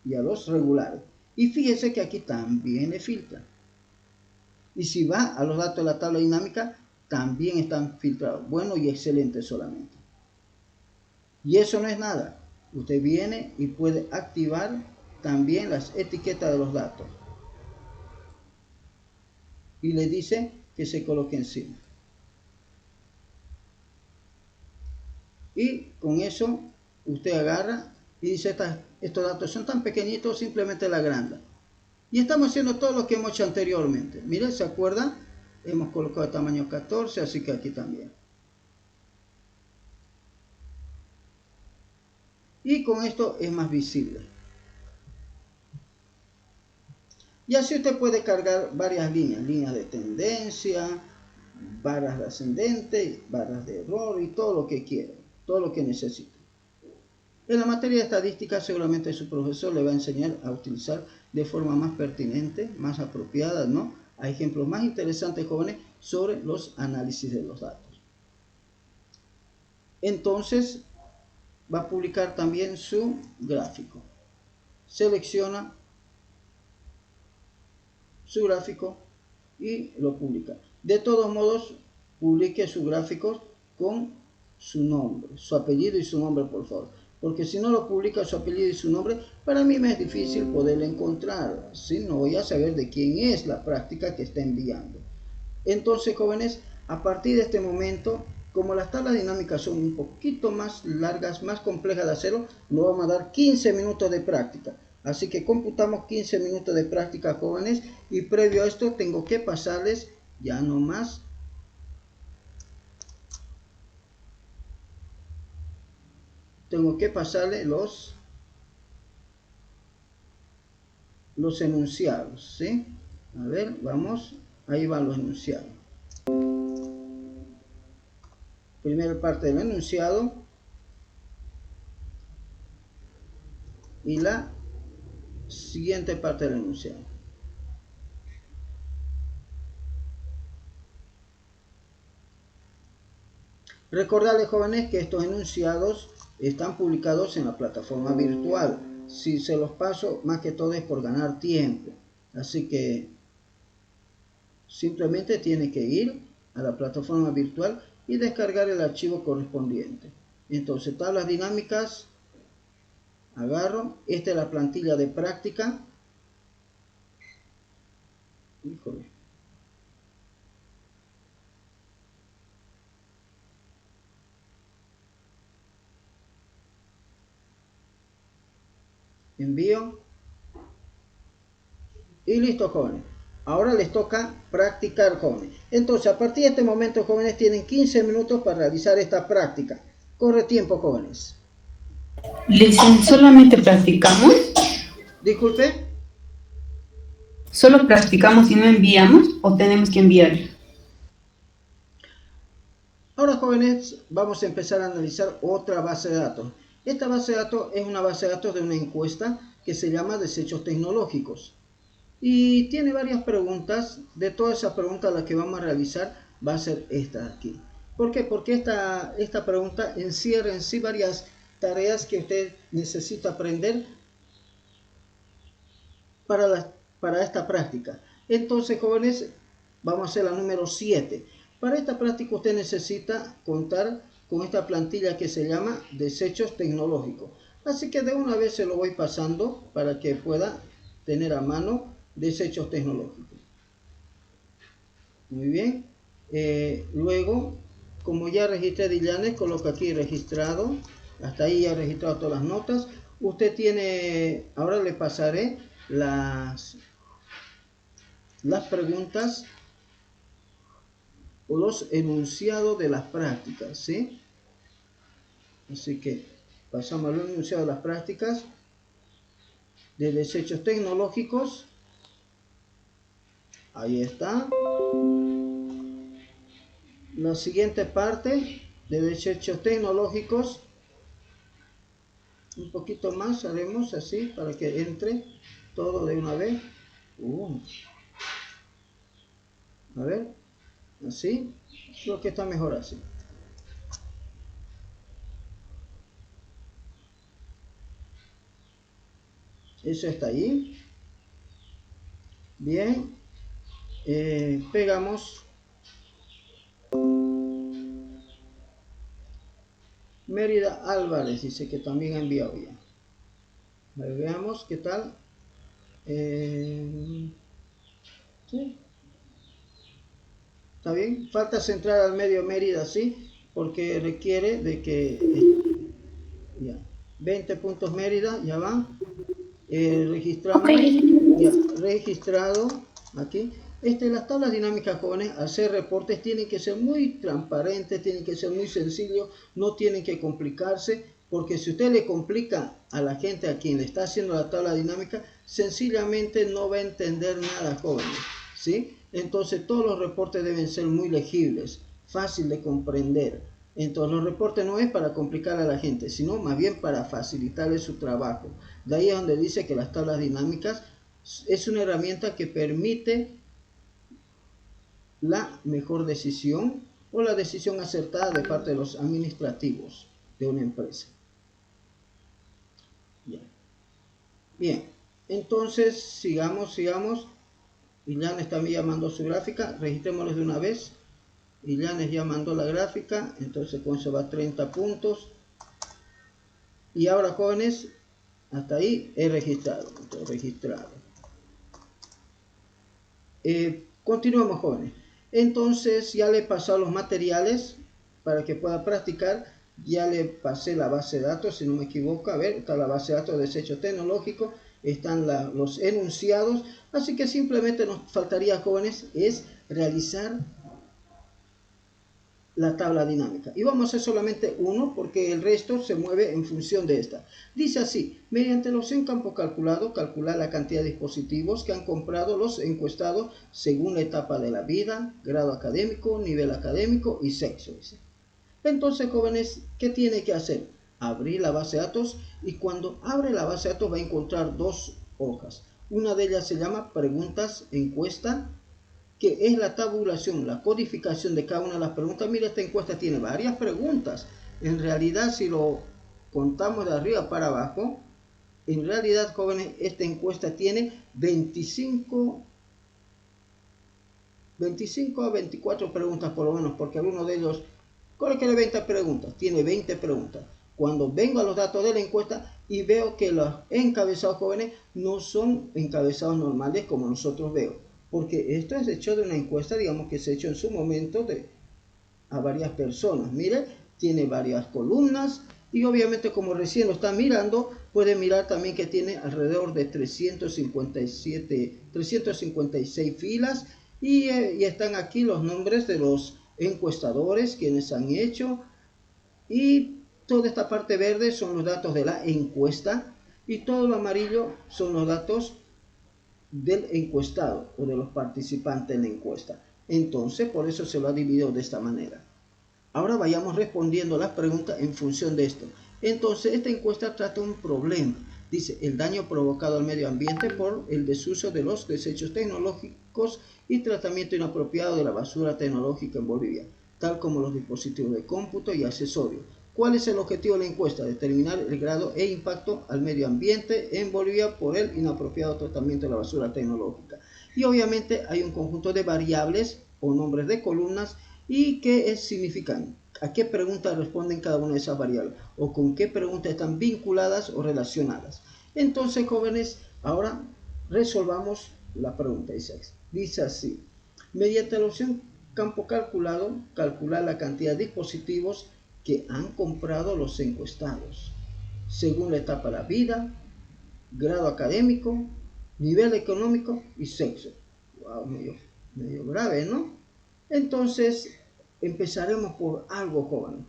y a los regulares. Y fíjese que aquí también le filtra. Y si va a los datos de la tabla dinámica, también están filtrados. Bueno y excelente solamente. Y eso no es nada. Usted viene y puede activar también las etiquetas de los datos. Y le dice que se coloque encima. Y con eso usted agarra y dice, estos datos son tan pequeñitos, simplemente la agranda. Y estamos haciendo todo lo que hemos hecho anteriormente. Mire, ¿se acuerda? Hemos colocado tamaño 14, así que aquí también. Y con esto es más visible. Y así usted puede cargar varias líneas de tendencia, barras de ascendente, barras de error y todo lo que quiera, todo lo que necesite. En la materia de estadística seguramente su profesor le va a enseñar a utilizar de forma más pertinente, más apropiada, ¿no? Hay ejemplos más interesantes, jóvenes, sobre los análisis de los datos. Entonces, va a publicar también su gráfico. Selecciona su gráfico y lo publica. De todos modos, publique su gráfico con su nombre, su apellido y su nombre, por favor. Porque si no lo publica su apellido y su nombre, para mí me es difícil poderlo encontrar. ¿Sí? No voy a saber de quién es la práctica que está enviando. Entonces, jóvenes, a partir de este momento, como las tablas dinámicas son un poquito más largas, más complejas de hacerlo, nos vamos a dar 15 minutos de práctica. Así que computamos 15 minutos de práctica, jóvenes, y previo a esto tengo que pasarles ya no más. Tengo que pasarle los los enunciados, ¿sí? A ver, vamos, ahí van los enunciados. Primera parte del enunciado y la siguiente parte del enunciado. Recordarles, jóvenes, que estos enunciados están publicados en la plataforma virtual. Si se los paso, más que todo es por ganar tiempo. Así que simplemente tiene que ir a la plataforma virtual y descargar el archivo correspondiente. Entonces, tablas dinámicas, agarro, esta es la plantilla de práctica. Híjole. Envío. Y listo, jóvenes. Ahora les toca practicar, jóvenes. Entonces, a partir de este momento, jóvenes, tienen 15 minutos para realizar esta práctica. Corre tiempo, jóvenes. ¿Solamente practicamos? Disculpe. ¿Solo practicamos y no enviamos o tenemos que enviar? Ahora, jóvenes, vamos a empezar a analizar otra base de datos. Esta base de datos es una base de datos de una encuesta que se llama Desechos Tecnológicos. Y tiene varias preguntas. De todas esas preguntas, las que vamos a realizar va a ser esta de aquí. ¿Por qué? Porque esta pregunta encierra en sí varias tareas que usted necesita aprender para esta práctica. Entonces, jóvenes, vamos a hacer la número 7. Para esta práctica usted necesita contar con esta plantilla que se llama Desechos Tecnológicos. Así que de una vez se lo voy pasando para que pueda tener a mano Desechos Tecnológicos. Muy bien. Luego, como ya registré Dillanes, coloco aquí registrado. Hasta ahí ya he registrado todas las notas. Usted tiene, ahora le pasaré las preguntas o los enunciados de las prácticas, ¿sí? Así que pasamos al enunciado de las prácticas de desechos tecnológicos. Ahí está. La siguiente parte de desechos tecnológicos, un poquito más haremos así para que entre todo de una vez. A ver, así, creo que está mejor así. Eso está ahí. Bien, pegamos. Mérida Álvarez dice que también ha enviado ya. A ver, veamos qué tal. ¿Sí? ¿Está bien? Falta centrar al medio Mérida, sí, porque requiere de que ya, 20 puntos Mérida, ya va. Registramos, Okay. ya, registrado aquí. Las tablas dinámicas, jóvenes, hacer reportes tienen que ser muy transparentes, tienen que ser muy sencillos, no tienen que complicarse, porque si usted le complica a la gente a quien le está haciendo la tabla dinámica, sencillamente no va a entender nada, jóvenes, ¿sí? Entonces todos los reportes deben ser muy legibles, fácil de comprender. Entonces los reportes no es para complicar a la gente, sino más bien para facilitarle su trabajo. De ahí es donde dice que las tablas dinámicas es una herramienta que permite la mejor decisión o la decisión acertada de parte de los administrativos de una empresa. Bien, entonces sigamos. Illanes también ya mandó su gráfica, registrémoslos de una vez. Illanes ya mandó la gráfica, entonces con eso va 30 puntos. Y ahora, jóvenes, hasta ahí he registrado. Entonces, registrado. Continuamos, jóvenes. Entonces ya le he pasado los materiales para que pueda practicar. Ya le pasé la base de datos, si no me equivoco. A ver, está la base de datos de desechos tecnológicos. Están los enunciados. Así que simplemente nos faltaría, jóvenes, es realizar la tabla dinámica. Y vamos a hacer solamente uno porque el resto se mueve en función de esta. Dice así: mediante la opción campo calculado, calcular la cantidad de dispositivos que han comprado los encuestados según la etapa de la vida, grado académico, nivel académico y sexo. Dice. Entonces, jóvenes, ¿qué tiene que hacer? Abrir la base de datos, y cuando abre la base de datos va a encontrar dos hojas. Una de ellas se llama preguntas encuesta, que es la tabulación, la codificación de cada una de las preguntas. Mira, esta encuesta tiene varias preguntas. En realidad, si lo contamos de arriba para abajo, en realidad, jóvenes, esta encuesta tiene 25 a 24 preguntas por lo menos, porque algunos de ellos, colóquele 20 preguntas, tiene 20 preguntas. Cuando vengo a los datos de la encuesta y veo que los encabezados, jóvenes, no son encabezados normales como nosotros veo, porque esto es hecho de una encuesta, digamos, que se ha hecho en su momento a varias personas. Mire, tiene varias columnas, y obviamente, como recién lo están mirando, pueden mirar también que tiene alrededor de 356 filas, y están aquí los nombres de los encuestadores, quienes han hecho, y toda esta parte verde son los datos de la encuesta, y todo lo amarillo son los datos del encuestado o de los participantes en la encuesta. Entonces, por eso se lo ha dividido de esta manera. Ahora vayamos respondiendo las preguntas en función de esto. Entonces, esta encuesta trata un problema. Dice: el daño provocado al medio ambiente por el desuso de los desechos tecnológicos y tratamiento inapropiado de la basura tecnológica en Bolivia, tal como los dispositivos de cómputo y accesorios. ¿Cuál es el objetivo de la encuesta? Determinar el grado e impacto al medio ambiente en Bolivia por el inapropiado tratamiento de la basura tecnológica. Y obviamente hay un conjunto de variables o nombres de columnas, y qué significan, a qué preguntas responden cada una de esas variables, o con qué preguntas están vinculadas o relacionadas. Entonces, jóvenes, ahora resolvamos la pregunta. Dice así: mediante la opción campo calculado, calcular la cantidad de dispositivos que han comprado los encuestados según la etapa de la vida, grado académico, nivel económico y sexo. Wow, medio grave, ¿no? Entonces, empezaremos por algo, joven.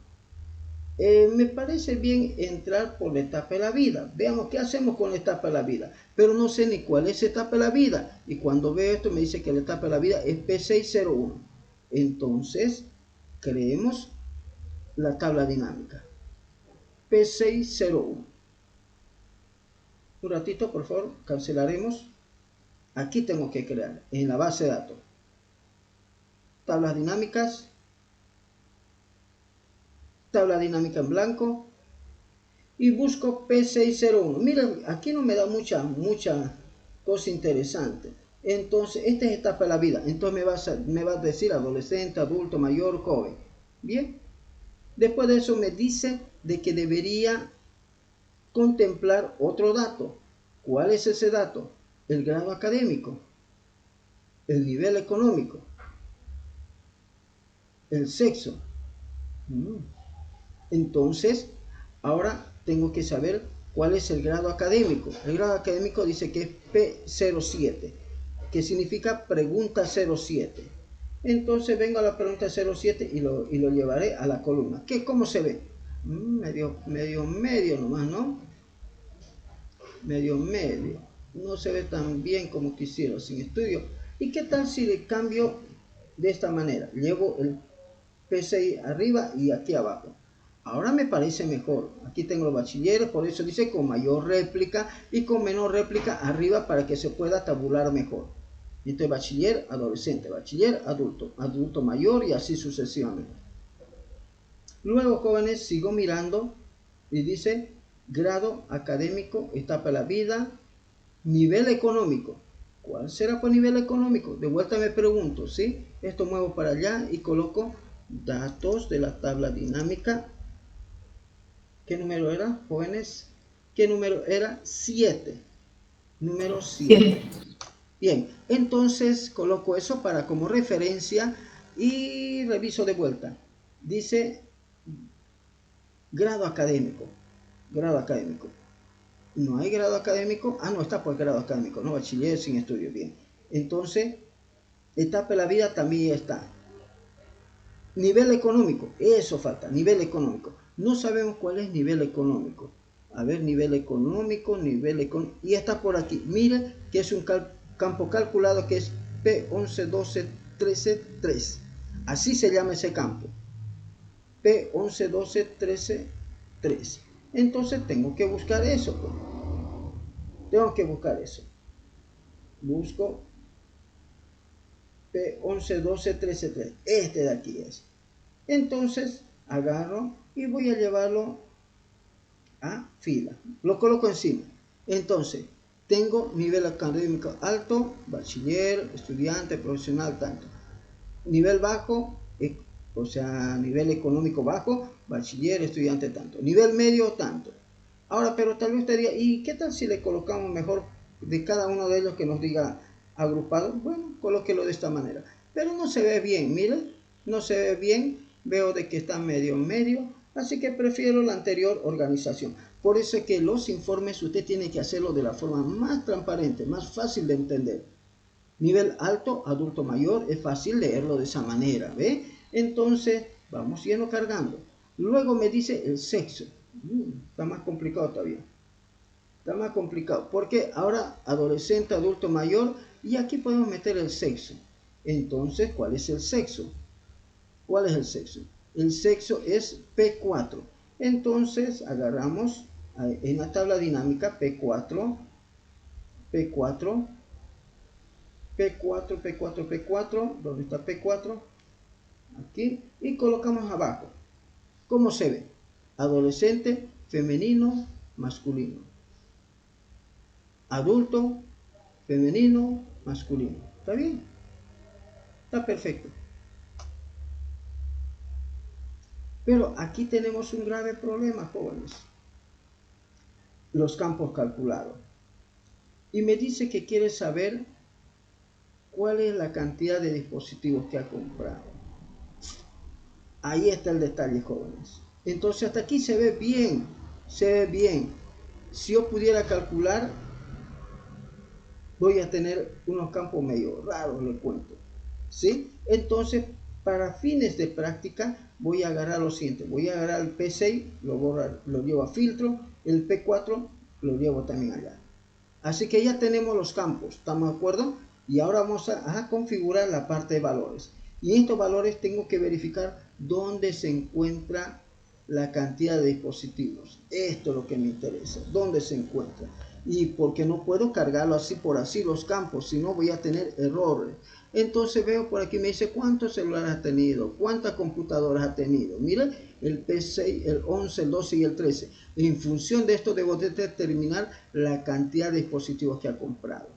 Me parece bien entrar por la etapa de la vida. Veamos qué hacemos con la etapa de la vida. Pero no sé ni cuál es la etapa de la vida. Y cuando veo esto me dice que la etapa de la vida es P601. Entonces, creemos la tabla dinámica. P601. Un ratito, por favor, cancelaremos. Aquí tengo que crear, en la base de datos, tablas dinámicas, tabla dinámica en blanco, y busco P601. Miren, aquí no me da mucha cosa interesante. Entonces, esta es etapa de la vida. Entonces me va a decir adolescente, adulto, mayor, joven. Bien. Después de eso me dice de que debería contemplar otro dato. ¿Cuál es ese dato? El grado académico, el nivel económico, el sexo. Entonces, ahora tengo que saber cuál es el grado académico. El grado académico dice que es P07, que significa pregunta 07. Entonces vengo a la pregunta 07 y lo llevaré a la columna. ¿Cómo se ve? Medio nomás, ¿no? Medio. No se ve tan bien como quisiera sin estudio. ¿Y qué tal si le cambio de esta manera? Llevo el P6 arriba y aquí abajo. Ahora me parece mejor. Aquí tengo los bachilleres, por eso dice con mayor réplica, y con menor réplica arriba para que se pueda tabular mejor. Entonces, bachiller, adolescente, bachiller, adulto, adulto mayor, y así sucesivamente. Luego, jóvenes, sigo mirando y dice grado académico, etapa de la vida, nivel económico. ¿Cuál será por nivel económico? De vuelta me pregunto, ¿sí? Esto muevo para allá y coloco datos de la tabla dinámica. ¿Qué número era, jóvenes? ¿Qué número era? 7. Número 7. Bien, entonces coloco eso para como referencia y reviso de vuelta. Dice grado académico. Grado académico. No hay grado académico. No está por grado académico. No, bachiller sin estudio. Bien. Entonces, etapa de la vida también está. Nivel económico, eso falta, nivel económico. No sabemos cuál es nivel económico. A ver, nivel económico, y está por aquí. Mire que es un campo calculado que es P11, 12, 13, 3. Así se llama ese campo. P11, 12, 13, 3. Entonces tengo que buscar eso. Pues. Tengo que buscar eso. Busco P11, 12, 13, 3. Este de aquí es. Entonces agarro y voy a llevarlo a fila. Lo coloco encima. Entonces, tengo nivel académico alto, bachiller, estudiante, profesional, tanto. Nivel bajo, o sea, nivel económico bajo, bachiller, estudiante, tanto. Nivel medio, tanto. Ahora, pero tal vez usted diga, ¿y qué tal si le colocamos mejor de cada uno de ellos que nos diga agrupado? Bueno, colóquelo de esta manera. Pero no se ve bien, miren, no se ve bien. Veo de que está medio en medio, así que prefiero la anterior organización. Por eso es que los informes usted tiene que hacerlo de la forma más transparente, más fácil de entender. Nivel alto, adulto mayor, es fácil leerlo de esa manera, ¿ve? Entonces, vamos yendo cargando. Luego me dice el sexo. Está más complicado todavía. Está más complicado, porque ahora adolescente, adulto mayor, y aquí podemos meter el sexo. Entonces, ¿cuál es el sexo? ¿Cuál es el sexo? El sexo es P4. Entonces, agarramos en la tabla dinámica P4, P4, P4, P4, P4, ¿dónde está P4? Aquí, y colocamos abajo. ¿Cómo se ve? Adolescente, femenino, masculino. Adulto, femenino, masculino. ¿Está bien? Está perfecto. Pero aquí tenemos un grave problema, jóvenes. Los campos calculados. Y me dice que quiere saber cuál es la cantidad de dispositivos que ha comprado. Ahí está el detalle, jóvenes. Entonces hasta aquí se ve bien, se ve bien. Si yo pudiera calcular, voy a tener unos campos medio raros, le cuento. ¿Sí? Entonces, para fines de práctica, voy a agarrar lo siguiente. Voy a agarrar el P6, lo llevo a filtro, el P4 lo llevo también allá. Así que ya tenemos los campos, ¿estamos de acuerdo? Y ahora vamos a configurar la parte de valores. Y en estos valores tengo que verificar dónde se encuentra la cantidad de dispositivos. Esto es lo que me interesa, dónde se encuentra. Y porque no puedo cargarlo así por así los campos, si no voy a tener errores. Entonces veo por aquí, me dice cuántos celulares ha tenido, cuántas computadoras ha tenido. Miren, el P6, el 11, el 12 y el 13. En función de esto debo determinar la cantidad de dispositivos que ha comprado.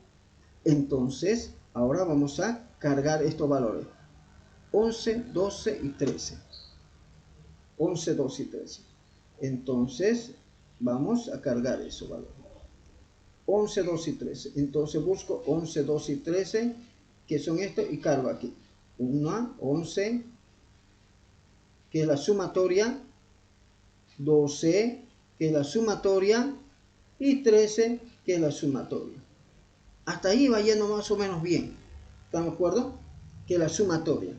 Entonces, ahora vamos a cargar estos valores. 11, 12 y 13. 11, 12 y 13. Entonces, vamos a cargar esos valores. 11, 12 y 13. Entonces busco 11, 12 y 13, que son estos, y cargo aquí. 1, 11, que es la sumatoria. 12, que es la sumatoria. Y 13, que es la sumatoria. Hasta ahí va yendo más o menos bien. ¿Estamos de acuerdo? Que es la sumatoria.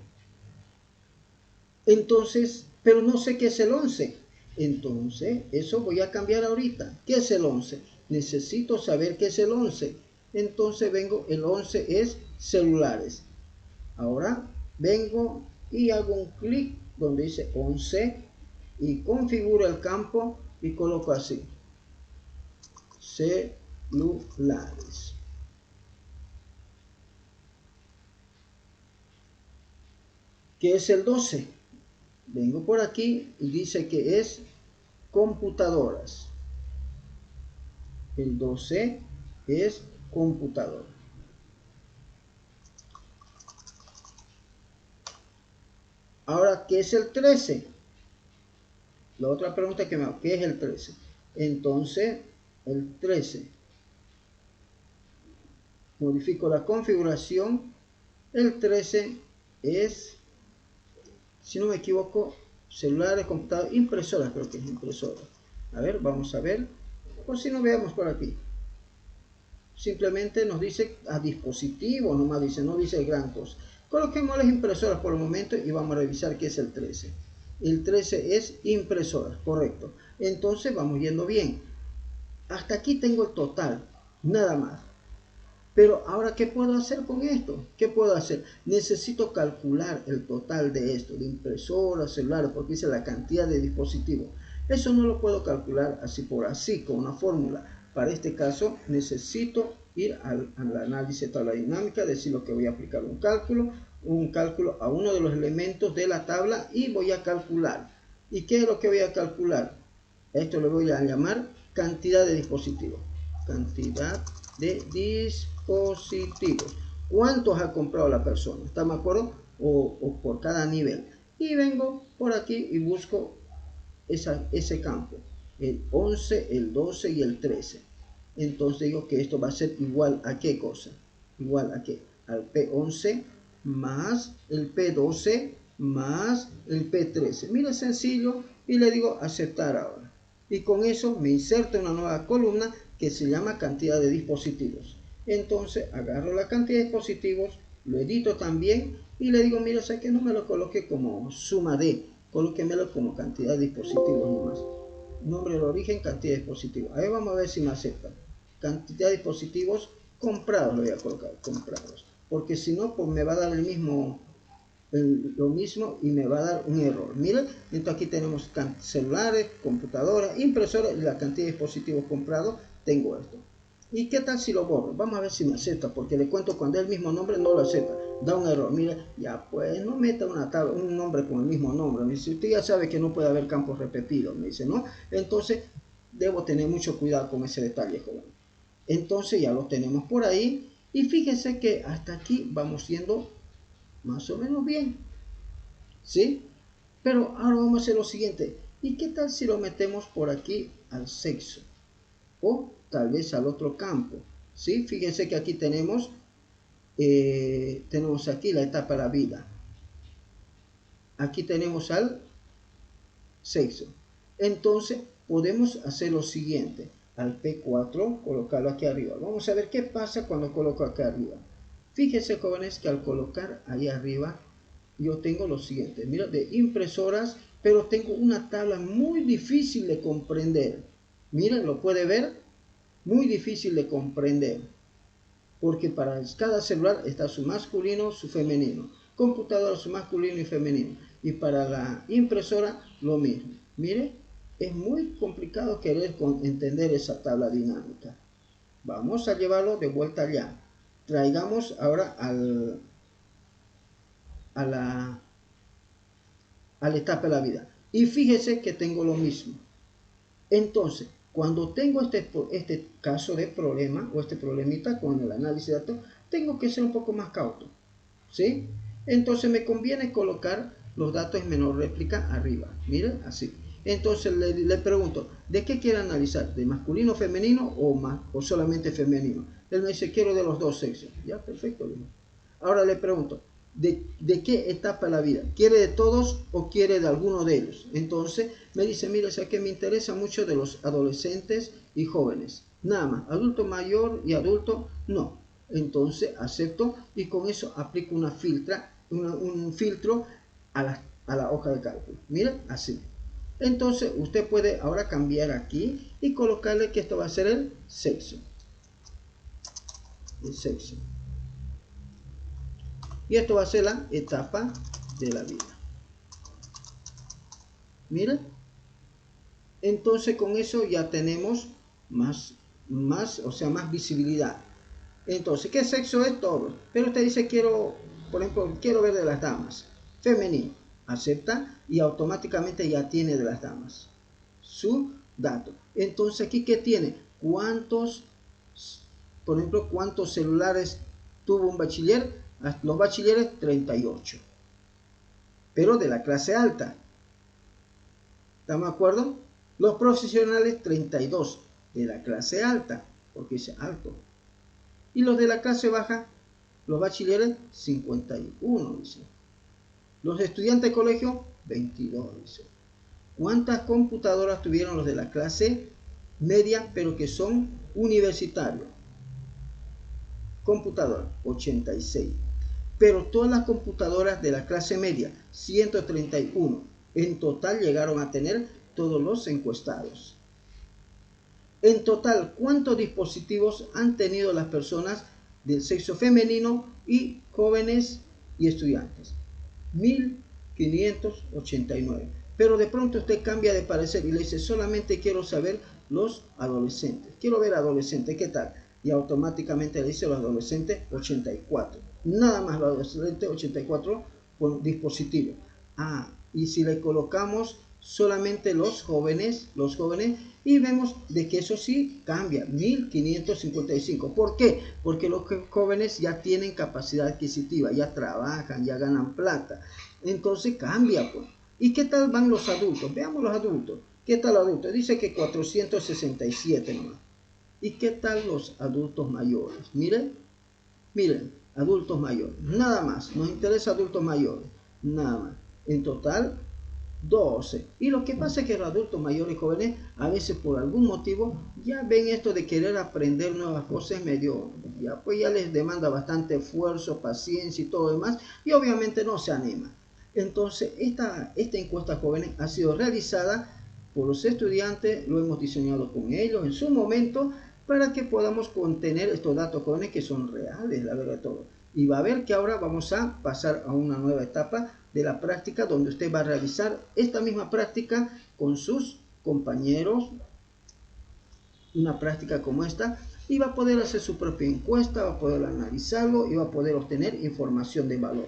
Entonces, pero no sé qué es el 11. Entonces, eso voy a cambiar ahorita. ¿Qué es el 11? Necesito saber qué es el 11. Entonces vengo, el 11 es celulares. Ahora vengo y hago un clic donde dice 11 y configuro el campo y coloco así. Celulares. ¿Qué es el 12? Vengo por aquí y dice que es computadoras. El 12 es computadora. Ahora, ¿qué es el 13? La otra pregunta que me hago, ¿qué es el 13? Entonces, el 13. Modifico la configuración. El 13 es, si no me equivoco, celulares, computadoras, impresoras, creo que es impresora. A ver, vamos a ver. Por si no veamos por aquí. Simplemente nos dice a dispositivo, nomás dice, no dice gran cosa. Coloquemos las impresoras por el momento y vamos a revisar qué es el 13. El 13 es impresoras, correcto. Entonces vamos yendo bien. Hasta aquí tengo el total, nada más. Pero ahora, ¿qué puedo hacer con esto? ¿Qué puedo hacer? Necesito calcular el total de esto, de impresoras, celulares, porque dice la cantidad de dispositivos. Eso no lo puedo calcular así por así, con una fórmula. Para este caso, necesito ir al análisis de tabla dinámica, decir lo que voy a aplicar un cálculo a uno de los elementos de la tabla y voy a calcular. ¿Y qué es lo que voy a calcular? Esto le voy a llamar cantidad de dispositivos. Cantidad de dispositivos. ¿Cuántos ha comprado la persona? ¿Está de acuerdo? O por cada nivel. Y vengo por aquí y busco ese campo. El 11, el 12 y el 13. Entonces digo que esto va a ser igual a ¿qué cosa? Igual a ¿qué? Al P11 más el P12 más el P13. Mira, sencillo. Y le digo aceptar ahora. Y con eso me inserta una nueva columna que se llama cantidad de dispositivos. Entonces agarro la cantidad de dispositivos, lo edito también y le digo, mira, ¿sabes que no me lo coloque como suma de? Colóquemelo como cantidad de dispositivos nomás. Nombre del origen, cantidad de dispositivos. Ahí vamos a ver si me acepta. Cantidad de dispositivos comprados, lo voy a colocar, comprados. Porque si no, pues me va a dar lo mismo y me va a dar un error. Miren, entonces aquí tenemos celulares, computadoras, impresoras y la cantidad de dispositivos comprados. Tengo esto. ¿Y qué tal si lo borro? Vamos a ver si me acepta, porque le cuento cuando es el mismo nombre no lo acepta, da un error. Mira, ya pues no meta un nombre con el mismo nombre. Me dice, usted ya sabe que no puede haber campos repetidos, me dice, ¿no? Entonces debo tener mucho cuidado con ese detalle, joven. Entonces ya lo tenemos por ahí y fíjense que hasta aquí vamos yendo más o menos bien, ¿sí? Pero ahora vamos a hacer lo siguiente. ¿Y qué tal si lo metemos por aquí al sexo? O tal vez al otro campo, ¿sí? Fíjense que aquí tenemos aquí la etapa de la vida. Aquí tenemos al sexo. Entonces podemos hacer lo siguiente. Al P4 colocarlo aquí arriba. Vamos a ver qué pasa cuando coloco acá arriba. Fíjense, jóvenes, que al colocar ahí arriba yo tengo lo siguiente. Mira, de impresoras, pero tengo una tabla muy difícil de comprender. Miren, lo puede ver. Muy difícil de comprender, porque para cada celular está su masculino, su femenino, computadora su masculino y femenino, y para la impresora lo mismo. Mire, es muy complicado querer entender esa tabla dinámica. Vamos a llevarlo de vuelta allá. Traigamos ahora a la etapa de la vida, y fíjese que tengo lo mismo. Entonces, cuando tengo este caso de problema o este problemita con el análisis de datos, tengo que ser un poco más cauto, ¿sí? Entonces me conviene colocar los datos en menor réplica arriba, miren, así. Entonces le pregunto, ¿de qué quiere analizar? ¿De masculino, femenino o solamente femenino? Él me dice, quiero de los dos sexos. Ya, perfecto. Ahora le pregunto, ¿de qué etapa de la vida? ¿Quiere de todos o quiere de alguno de ellos? Entonces me dice, mira, o que me interesa mucho de los adolescentes y jóvenes. Nada más, adulto mayor y adulto no. Entonces acepto y con eso aplico un filtro a la hoja de cálculo. Mira, así. Entonces usted puede ahora cambiar aquí y colocarle que esto va a ser el sexo. El sexo. Y esto va a ser la etapa de la vida. Mira. Entonces con eso ya tenemos más visibilidad. Entonces, ¿qué sexo es? Todo. Pero usted dice, por ejemplo, quiero ver de las damas. Femenino. Acepta y automáticamente ya tiene de las damas su dato. Entonces, ¿aquí qué tiene? Por ejemplo, cuántos celulares tuvo un bachiller? Los bachilleres 38, pero de la clase alta. ¿Estamos de acuerdo? Los profesionales 32 de la clase alta, porque es alto. Y los de la clase baja, los bachilleres 51, dice. Los estudiantes de colegio 22, dice. ¿Cuántas computadoras tuvieron los de la clase media, pero que son universitarios? Computadora 86. pero todas las computadoras de la clase media, 131, en total llegaron a tener todos los encuestados. En total, ¿cuántos dispositivos han tenido las personas del sexo femenino y jóvenes y estudiantes? 1589. Pero de pronto usted cambia de parecer y le dice, solamente quiero saber los adolescentes. Quiero ver adolescentes, ¿qué tal? Y automáticamente le dice los adolescentes 84. Nada más los adolescentes 84 por dispositivo. Y si le colocamos solamente los jóvenes, y vemos de que eso sí cambia, 1555. ¿Por qué? Porque los jóvenes ya tienen capacidad adquisitiva, ya trabajan, ya ganan plata. Entonces cambia, pues. ¿Y qué tal van los adultos? Veamos los adultos. ¿Qué tal los adultos? Dice que 467 nomás. ¿Y qué tal los adultos mayores? Miren, adultos mayores. Nada más, nos interesa adultos mayores. Nada más. En total, 12. Y lo que pasa es que los adultos mayores y jóvenes, a veces por algún motivo, ya ven esto de querer aprender nuevas cosas medio, pues ya les demanda bastante esfuerzo, paciencia y todo demás, y obviamente no se animan. Entonces, esta encuesta jóvenes ha sido realizada por los estudiantes, lo hemos diseñado con ellos en su momento, para que podamos contener estos datos jóvenes que son reales, la verdad de todo. Y va a ver que ahora vamos a pasar a una nueva etapa de la práctica, donde usted va a realizar esta misma práctica con sus compañeros, una práctica como esta, y va a poder hacer su propia encuesta, va a poder analizarlo y va a poder obtener información de valor.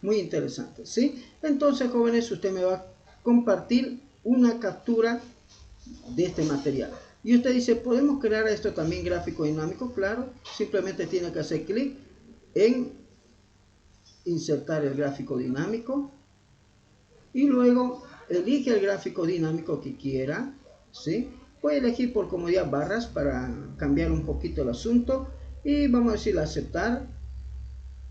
Muy interesante, ¿sí? Entonces, jóvenes, usted me va a compartir una captura de este material. Y usted dice, ¿podemos crear esto también gráfico dinámico? Claro, simplemente tiene que hacer clic en insertar el gráfico dinámico y luego elige el gráfico dinámico que quiera, ¿sí? Puede elegir por comodidad barras para cambiar un poquito el asunto y vamos a decir aceptar.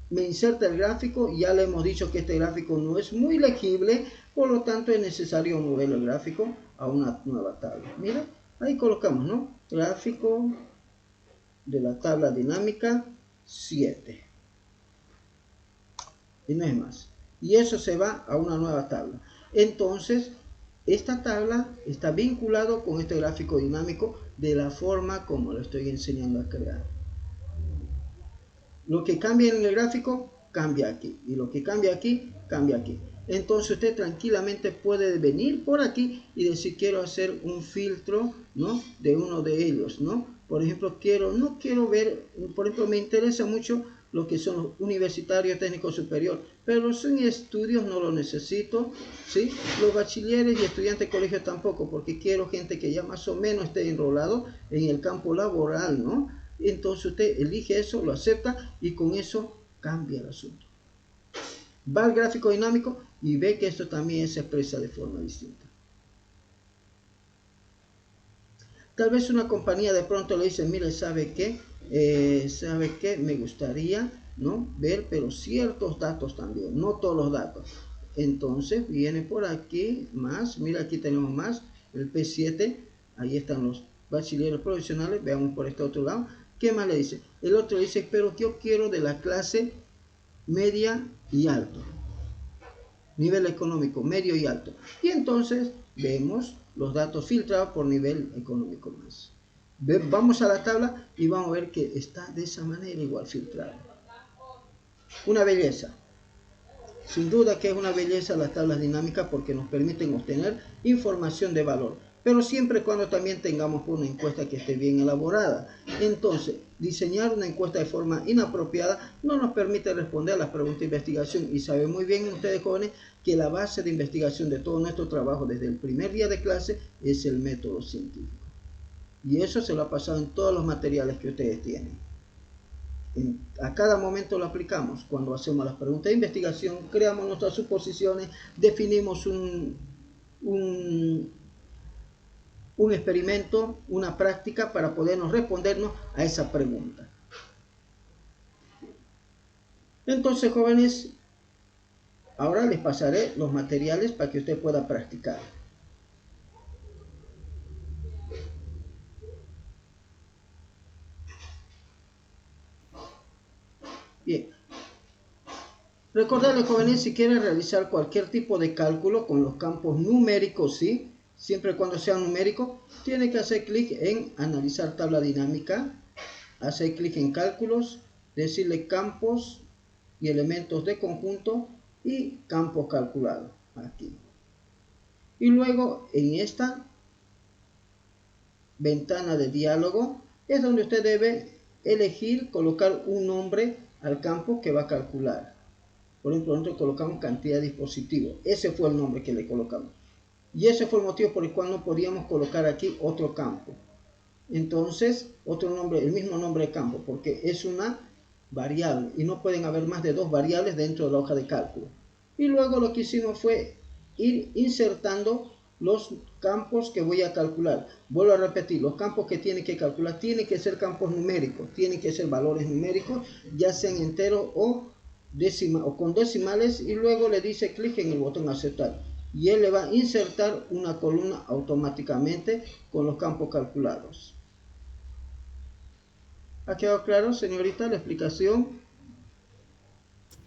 Me inserta el gráfico, ya le hemos dicho que este gráfico no es muy legible, por lo tanto es necesario mover el gráfico a una nueva tabla. Mira, ahí colocamos, ¿no? Gráfico de la tabla dinámica 7. Y no es más. Y eso se va a una nueva tabla. Entonces, esta tabla está vinculado con este gráfico dinámico de la forma como lo estoy enseñando a crear. Lo que cambia en el gráfico, cambia aquí. Y lo que cambia aquí, cambia aquí. Entonces usted tranquilamente puede venir por aquí y decir, quiero hacer un filtro, ¿no?, de uno de ellos, ¿no? Por ejemplo, no quiero ver, por ejemplo, me interesa mucho lo que son los universitarios técnicos superior, pero los estudios no lo necesito, ¿sí? Los bachilleres y estudiantes de colegio tampoco, porque quiero gente que ya más o menos esté enrolado en el campo laboral, ¿no? Entonces usted elige eso, lo acepta y con eso cambia el asunto. Va al gráfico dinámico y ve que esto también se expresa de forma distinta. Tal vez una compañía de pronto le dice, mire, ¿sabe qué? Me gustaría, ¿no?, ver, pero ciertos datos también, no todos los datos. Entonces viene por aquí más, mira, aquí tenemos más, el P7, ahí están los bachilleros profesionales, veamos por este otro lado. ¿Qué más le dice? El otro dice, pero yo quiero de la clase media y alto. Nivel económico, medio y alto. Y entonces vemos los datos filtrados por nivel económico más. Vamos a la tabla y vamos a ver que está de esa manera igual filtrado. Una belleza. Sin duda que es una belleza las tablas dinámicas porque nos permiten obtener información de valor, pero siempre y cuando también tengamos una encuesta que esté bien elaborada. Entonces, diseñar una encuesta de forma inapropiada no nos permite responder a las preguntas de investigación, y saben muy bien ustedes, jóvenes, que la base de investigación de todo nuestro trabajo desde el primer día de clase es el método científico. Y eso se lo ha pasado en todos los materiales que ustedes tienen. A cada momento lo aplicamos. Cuando hacemos las preguntas de investigación, creamos nuestras suposiciones, definimos un experimento, una práctica para podernos respondernos a esa pregunta. Entonces, jóvenes, ahora les pasaré los materiales para que usted pueda practicar. Bien. Recordarles, jóvenes, si quieren realizar cualquier tipo de cálculo con los campos numéricos, ¿sí? Siempre y cuando sea numérico, tiene que hacer clic en analizar tabla dinámica, hacer clic en cálculos, decirle campos y elementos de conjunto y campos calculados, aquí. Y luego en esta ventana de diálogo es donde usted debe elegir colocar un nombre al campo que va a calcular. Por ejemplo, nosotros colocamos cantidad de dispositivos. Ese fue el nombre que le colocamos. Y ese fue el motivo por el cual no podíamos colocar aquí otro campo. Entonces, otro nombre, el mismo nombre de campo, porque es una variable y no pueden haber más de 2 variables dentro de la hoja de cálculo. Y luego lo que hicimos fue ir insertando los campos que voy a calcular. Vuelvo a repetir, los campos que tiene que calcular tienen que ser campos numéricos, tienen que ser valores numéricos, ya sean enteros o con decimales, y luego le dice clic en el botón aceptar y él le va a insertar una columna automáticamente con los campos calculados. ¿Ha quedado claro, señorita, la explicación?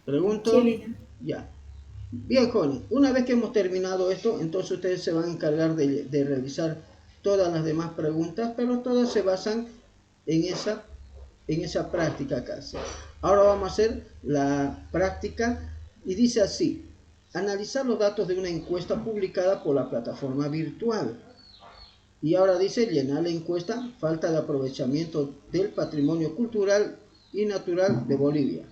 Pregunto. Sí. Ya. Bien, jóvenes, una vez que hemos terminado esto, entonces ustedes se van a encargar de realizar todas las demás preguntas, pero todas se basan en esa práctica acá. Ahora vamos a hacer la práctica y dice así: analizar los datos de una encuesta publicada por la plataforma virtual. Y ahora dice llenar la encuesta, falta de aprovechamiento del patrimonio cultural y natural de Bolivia.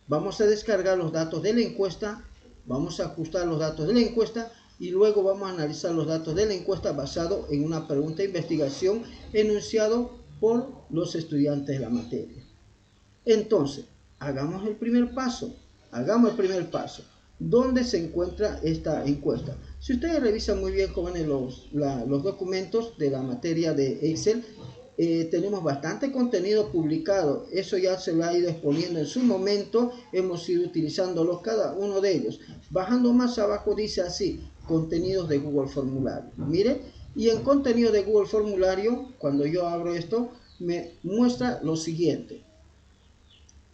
Vamos a descargar los datos de la encuesta, vamos a ajustar los datos de la encuesta y luego vamos a analizar los datos de la encuesta basado en una pregunta de investigación enunciado por los estudiantes de la materia. Entonces, hagamos el primer paso. ¿Dónde se encuentra esta encuesta? Si ustedes revisan muy bien, jóvenes, los documentos de la materia de Excel, tenemos bastante contenido publicado. Eso ya se lo ha ido exponiendo en su momento, hemos ido utilizándolo cada uno de ellos. Bajando más abajo dice así: contenidos de Google Formulario. Mire, y en contenido de Google Formulario, cuando yo abro esto, me muestra lo siguiente.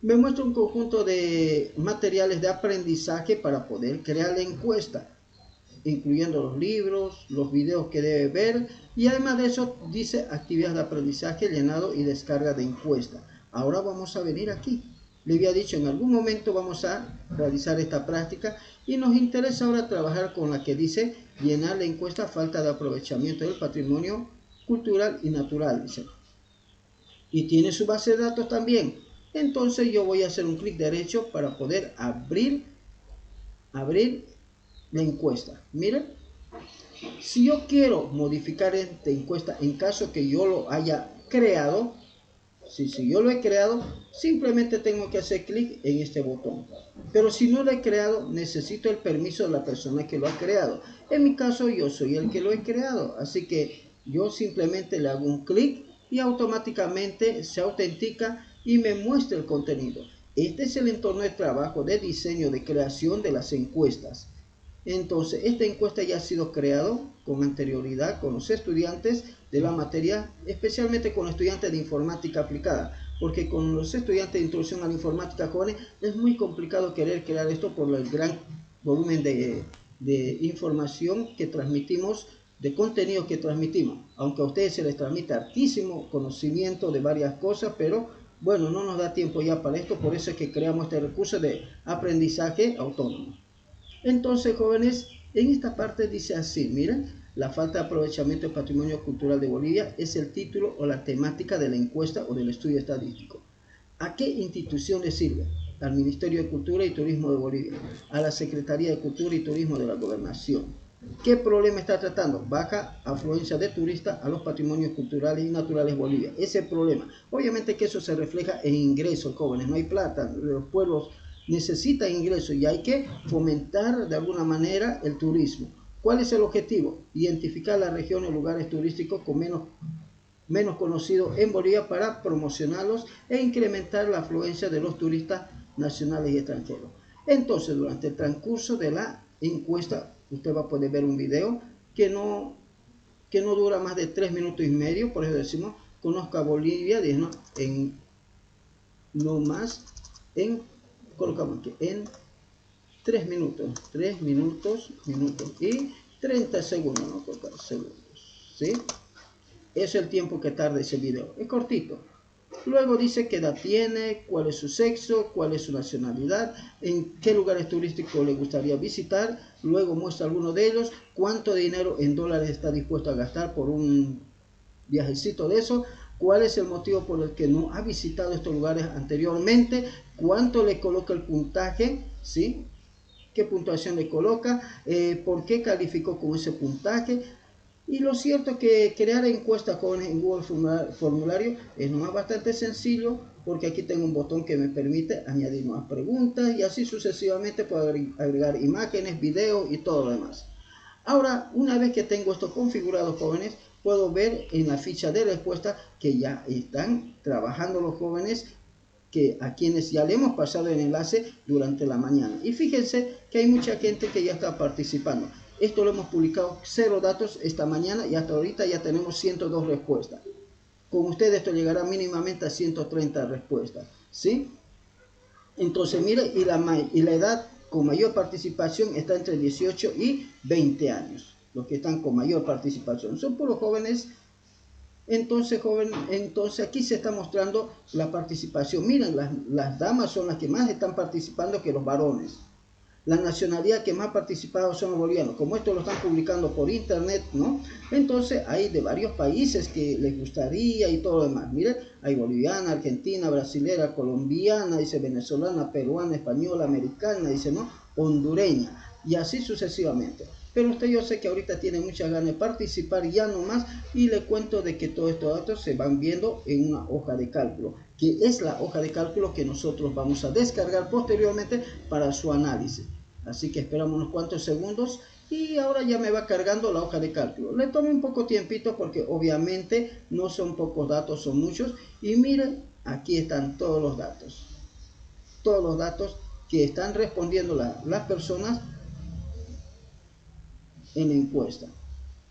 Me muestra un conjunto de materiales de aprendizaje para poder crear la encuesta, incluyendo los libros, los videos que debe ver, y además de eso dice actividades de aprendizaje, llenado y descarga de encuesta. Ahora vamos a venir aquí. Le había dicho, en algún momento vamos a realizar esta práctica y nos interesa ahora trabajar con la que dice llenar la encuesta, falta de aprovechamiento del patrimonio cultural y natural, dice. Y tiene su base de datos también. Entonces yo voy a hacer un clic derecho para poder abrir la encuesta. Miren, si yo quiero modificar esta encuesta en caso que yo lo haya creado, si yo lo he creado, simplemente tengo que hacer clic en este botón. Pero si no lo he creado, necesito el permiso de la persona que lo ha creado. En mi caso, yo soy el que lo he creado, así que yo simplemente le hago un clic y automáticamente se autentica y me muestra el contenido. Este es el entorno de trabajo de diseño de creación de las encuestas. Entonces, esta encuesta ya ha sido creada con anterioridad con los estudiantes de la materia, especialmente con los estudiantes de informática aplicada, porque con los estudiantes de introducción a la informática jóvenes es muy complicado querer crear esto por el gran volumen de información que transmitimos, de contenido que transmitimos, aunque a ustedes se les transmite altísimo conocimiento de varias cosas, pero bueno, no nos da tiempo ya para esto, por eso es que creamos este recurso de aprendizaje autónomo. Entonces, jóvenes, en esta parte dice así, miren, la falta de aprovechamiento del patrimonio cultural de Bolivia es el título o la temática de la encuesta o del estudio estadístico. ¿A qué institución le sirve? Al Ministerio de Cultura y Turismo de Bolivia, a la Secretaría de Cultura y Turismo de la Gobernación. ¿Qué problema está tratando? Baja afluencia de turistas a los patrimonios culturales y naturales de Bolivia. Ese problema. Obviamente que eso se refleja en ingresos, jóvenes. No hay plata. Los pueblos necesitan ingresos y hay que fomentar de alguna manera el turismo. ¿Cuál es el objetivo? Identificar las regiones o lugares turísticos con menos conocidos en Bolivia para promocionarlos e incrementar la afluencia de los turistas nacionales y extranjeros. Entonces, durante el transcurso de la encuesta, usted va a poder ver un video que no dura más de 3 minutos y medio, por eso decimos, conozca Bolivia, en no más colocamos aquí, en 3 minutos y 30 segundos, no colocar segundos, ¿sí? Es el tiempo que tarda ese video, es cortito. Luego dice qué edad tiene, cuál es su sexo, cuál es su nacionalidad, en qué lugares turísticos le gustaría visitar. Luego muestra algunos de ellos, cuánto dinero en dólares está dispuesto a gastar por un viajecito de eso, cuál es el motivo por el que no ha visitado estos lugares anteriormente, cuánto le coloca el puntaje, ¿sí? Qué puntuación le coloca, por qué calificó con ese puntaje. Y lo cierto es que crear encuestas jóvenes en Google Formulario es nomás bastante sencillo, porque aquí tengo un botón que me permite añadir nuevas preguntas y así sucesivamente puedo agregar imágenes, videos y todo lo demás. Ahora, una vez que tengo esto configurado, jóvenes, puedo ver en la ficha de respuesta que ya están trabajando los jóvenes, que a quienes ya le hemos pasado el enlace durante la mañana. Y fíjense que hay mucha gente que ya está participando. Esto lo hemos publicado 0 datos esta mañana y hasta ahorita ya tenemos 102 respuestas. Con ustedes esto llegará mínimamente a 130 respuestas, ¿sí? Entonces, mire, y la edad con mayor participación está entre 18 y 20 años. Los que están con mayor participación son puros jóvenes. Entonces, entonces aquí se está mostrando la participación. Miren, las damas son las que más están participando que los varones. La nacionalidad que más ha participado son los bolivianos. Como esto lo están publicando por internet, ¿no? Entonces hay de varios países que les gustaría y todo lo demás. Miren, hay boliviana, argentina, brasilera, colombiana, dice venezolana, peruana, española, americana, dice, ¿no? Hondureña, y así sucesivamente. Pero usted, yo sé que ahorita tiene muchas ganas de participar ya nomás, y le cuento de que todos estos datos se van viendo en una hoja de cálculo, que es la hoja de cálculo que nosotros vamos a descargar posteriormente para su análisis. Así que esperamos unos cuantos segundos y ahora ya me va cargando la hoja de cálculo. Le tomo un poco tiempito porque obviamente no son pocos datos, son muchos. Y miren, aquí están todos los datos. Todos los datos que están respondiendo las personas en la encuesta.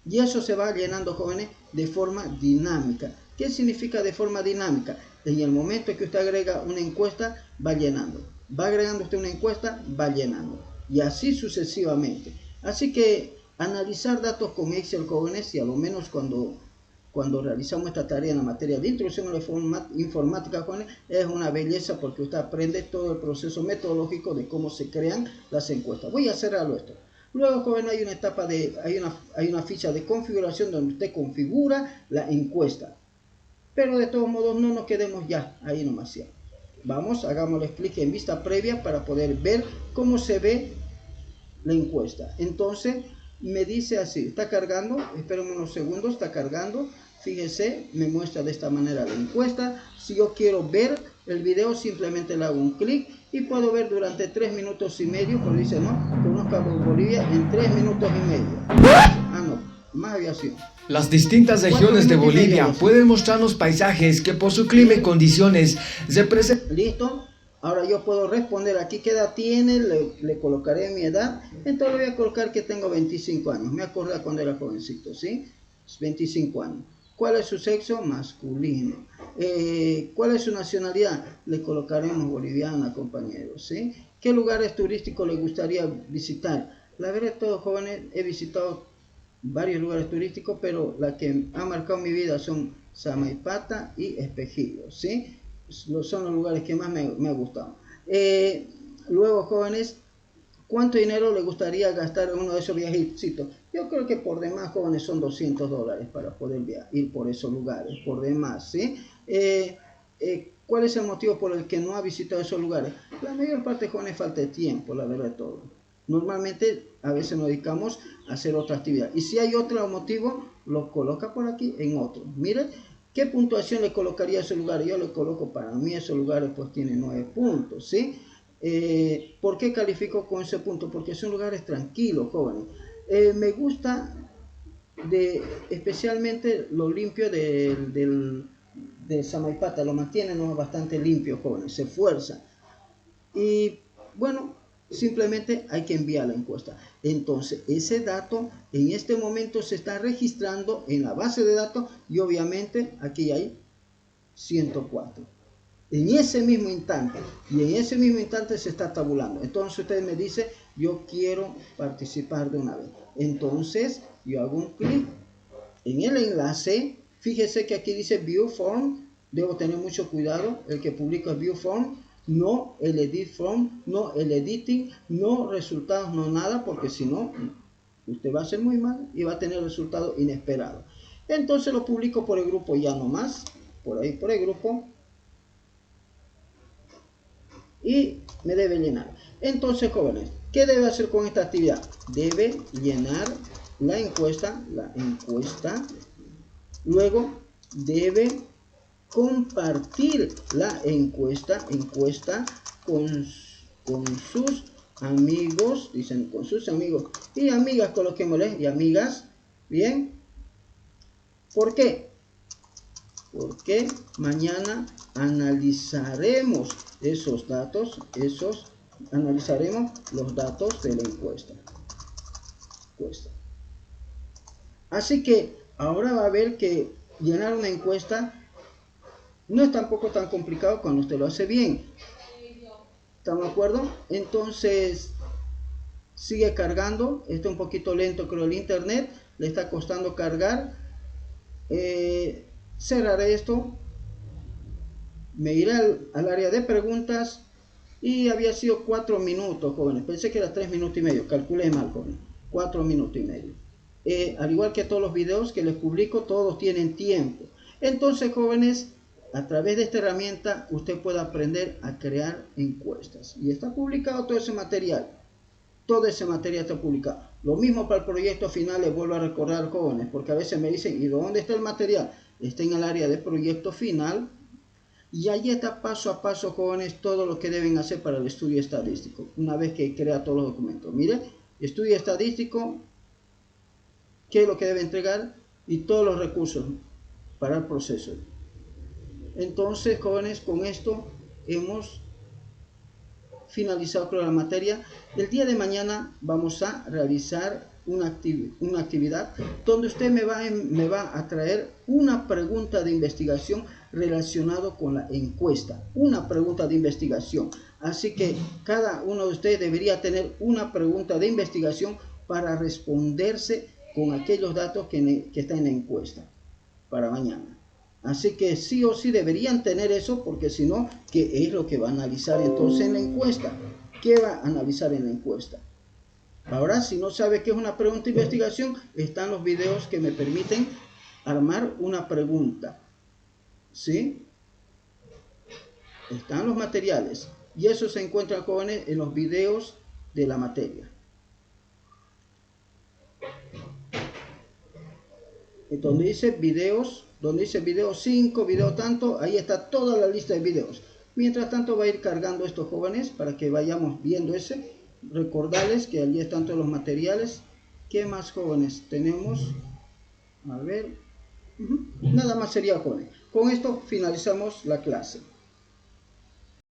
Y eso se va llenando, jóvenes, de forma dinámica. ¿Qué significa de forma dinámica? En el momento que usted agrega una encuesta, va llenando. Va agregando usted una encuesta, va llenando. Y así sucesivamente. Así que analizar datos con Excel, jóvenes, y a lo menos cuando realizamos esta tarea en la materia de introducción a la informática, jóvenes, es una belleza porque usted aprende todo el proceso metodológico de cómo se crean las encuestas. Voy a cerrarlo esto. Luego, joven, hay una etapa hay una ficha de configuración donde usted configura la encuesta. Pero de todos modos no nos quedemos ya ahí nomás ya. Vamos, hagámosle clic en vista previa para poder ver cómo se ve la encuesta. Entonces me dice así, está cargando, esperen unos segundos, está cargando. Fíjese, me muestra de esta manera la encuesta. Si yo quiero ver el video, simplemente le hago un clic y puedo ver durante 3 minutos y medio, porque dice, no, conozca Bolivia en 3 minutos y medio. Ah, no, más aviación. Las distintas regiones de Bolivia pueden mostrarnos paisajes que por su clima y condiciones se presentan. Listo. Ahora yo puedo responder aquí qué edad tiene, le colocaré mi edad. Entonces le voy a colocar que tengo 25 años. Me acuerdo cuando era jovencito, ¿sí? 25 años. ¿Cuál es su sexo? Masculino. ¿Cuál es su nacionalidad? Le colocaremos boliviana, compañeros, ¿sí? ¿Qué lugares turísticos le gustaría visitar? La verdad, todos jóvenes, he visitado varios lugares turísticos, pero la que ha marcado mi vida son Samaipata y Espejillo, ¿sí? Son los lugares que más me ha gustado. Luego, jóvenes, ¿cuánto dinero le gustaría gastar en uno de esos viajecitos? Yo creo que por demás, jóvenes, son $200 para poder ir por esos lugares, por demás, ¿sí? ¿Cuál es el motivo por el que no ha visitado esos lugares? La mayor parte, jóvenes, falta de tiempo, la verdad de todo. Normalmente, a veces nos dedicamos a hacer otra actividad. Y si hay otro motivo, lo coloca por aquí en otro. Miren, ¿qué puntuación le colocaría a esos lugares? Yo le coloco, para mí esos lugares pues tienen 9 puntos, ¿sí? ¿Por qué califico con ese punto? Porque son lugares tranquilos, jóvenes. Me gusta especialmente lo limpio de Samaipata, lo mantienen bastante limpio, jóvenes, se esfuerza. Y bueno, simplemente hay que enviar la encuesta. Entonces, ese dato en este momento se está registrando en la base de datos y obviamente aquí hay 104. en ese mismo instante, y en ese mismo instante se está tabulando. Entonces usted me dice, yo quiero participar de una vez. Entonces yo hago un clic en el enlace. Fíjese que aquí dice View Form. Debo tener mucho cuidado, el que publica View Form, no el Edit Form, no el Editing, no resultados, no nada, porque si no, usted va a hacer muy mal y va a tener resultados inesperados. Entonces lo publico por el grupo ya nomás, por ahí por el grupo, y me debe llenar. Entonces, jóvenes, ¿qué debe hacer con esta actividad? Debe llenar la encuesta, luego debe compartir la encuesta con sus amigos, dicen con sus amigos y amigas, coloquémosle, y amigas, bien. ¿Por qué? Porque mañana analizaremos esos datos, analizaremos los datos de la encuesta. Así que ahora va a ver que llenar una encuesta no es tampoco tan complicado cuando usted lo hace bien. ¿Estamos de acuerdo? Entonces sigue cargando. Está un poquito lento, creo, el internet. Le está costando cargar. Cerraré esto. Me iré al área de preguntas. Y había sido 4 minutos, jóvenes. Pensé que era 3 minutos y medio. Calculé mal, jóvenes. 4 minutos y medio. Al igual que todos los videos que les publico, todos tienen tiempo. Entonces, jóvenes, a través de esta herramienta usted puede aprender a crear encuestas. Y está publicado todo ese material. Todo ese material está publicado. Lo mismo para el proyecto final, les vuelvo a recordar, jóvenes, porque a veces me dicen, ¿y dónde está el material? Está en el área de proyecto final. Y allí está paso a paso, jóvenes, todo lo que deben hacer para el estudio estadístico. Una vez que crea todos los documentos. Mire, estudio estadístico, qué es lo que debe entregar y todos los recursos para el proceso. Entonces, jóvenes, con esto hemos finalizado con la materia. El día de mañana vamos a realizar una actividad donde usted me va a traer una pregunta de investigación relacionado con la encuesta. Una pregunta de investigación. Así que cada uno de ustedes debería tener una pregunta de investigación para responderse con aquellos datos que están en la encuesta para mañana. Así que sí o sí deberían tener eso, porque si no, ¿qué es lo que va a analizar entonces en la encuesta? ¿Qué va a analizar en la encuesta? Ahora, si no sabe qué es una pregunta de investigación, están los videos que me permiten armar una pregunta. ¿Sí? Están los materiales. Y eso se encuentra, jóvenes, en los videos de la materia. Donde dice videos, donde dice video 5, video tanto, ahí está toda la lista de videos. Mientras tanto va a ir cargando estos, jóvenes, para que vayamos viendo ese. Recordarles que allí están todos los materiales. ¿Qué más, jóvenes, tenemos? A ver. Nada más sería, jóvenes. Con esto finalizamos la clase.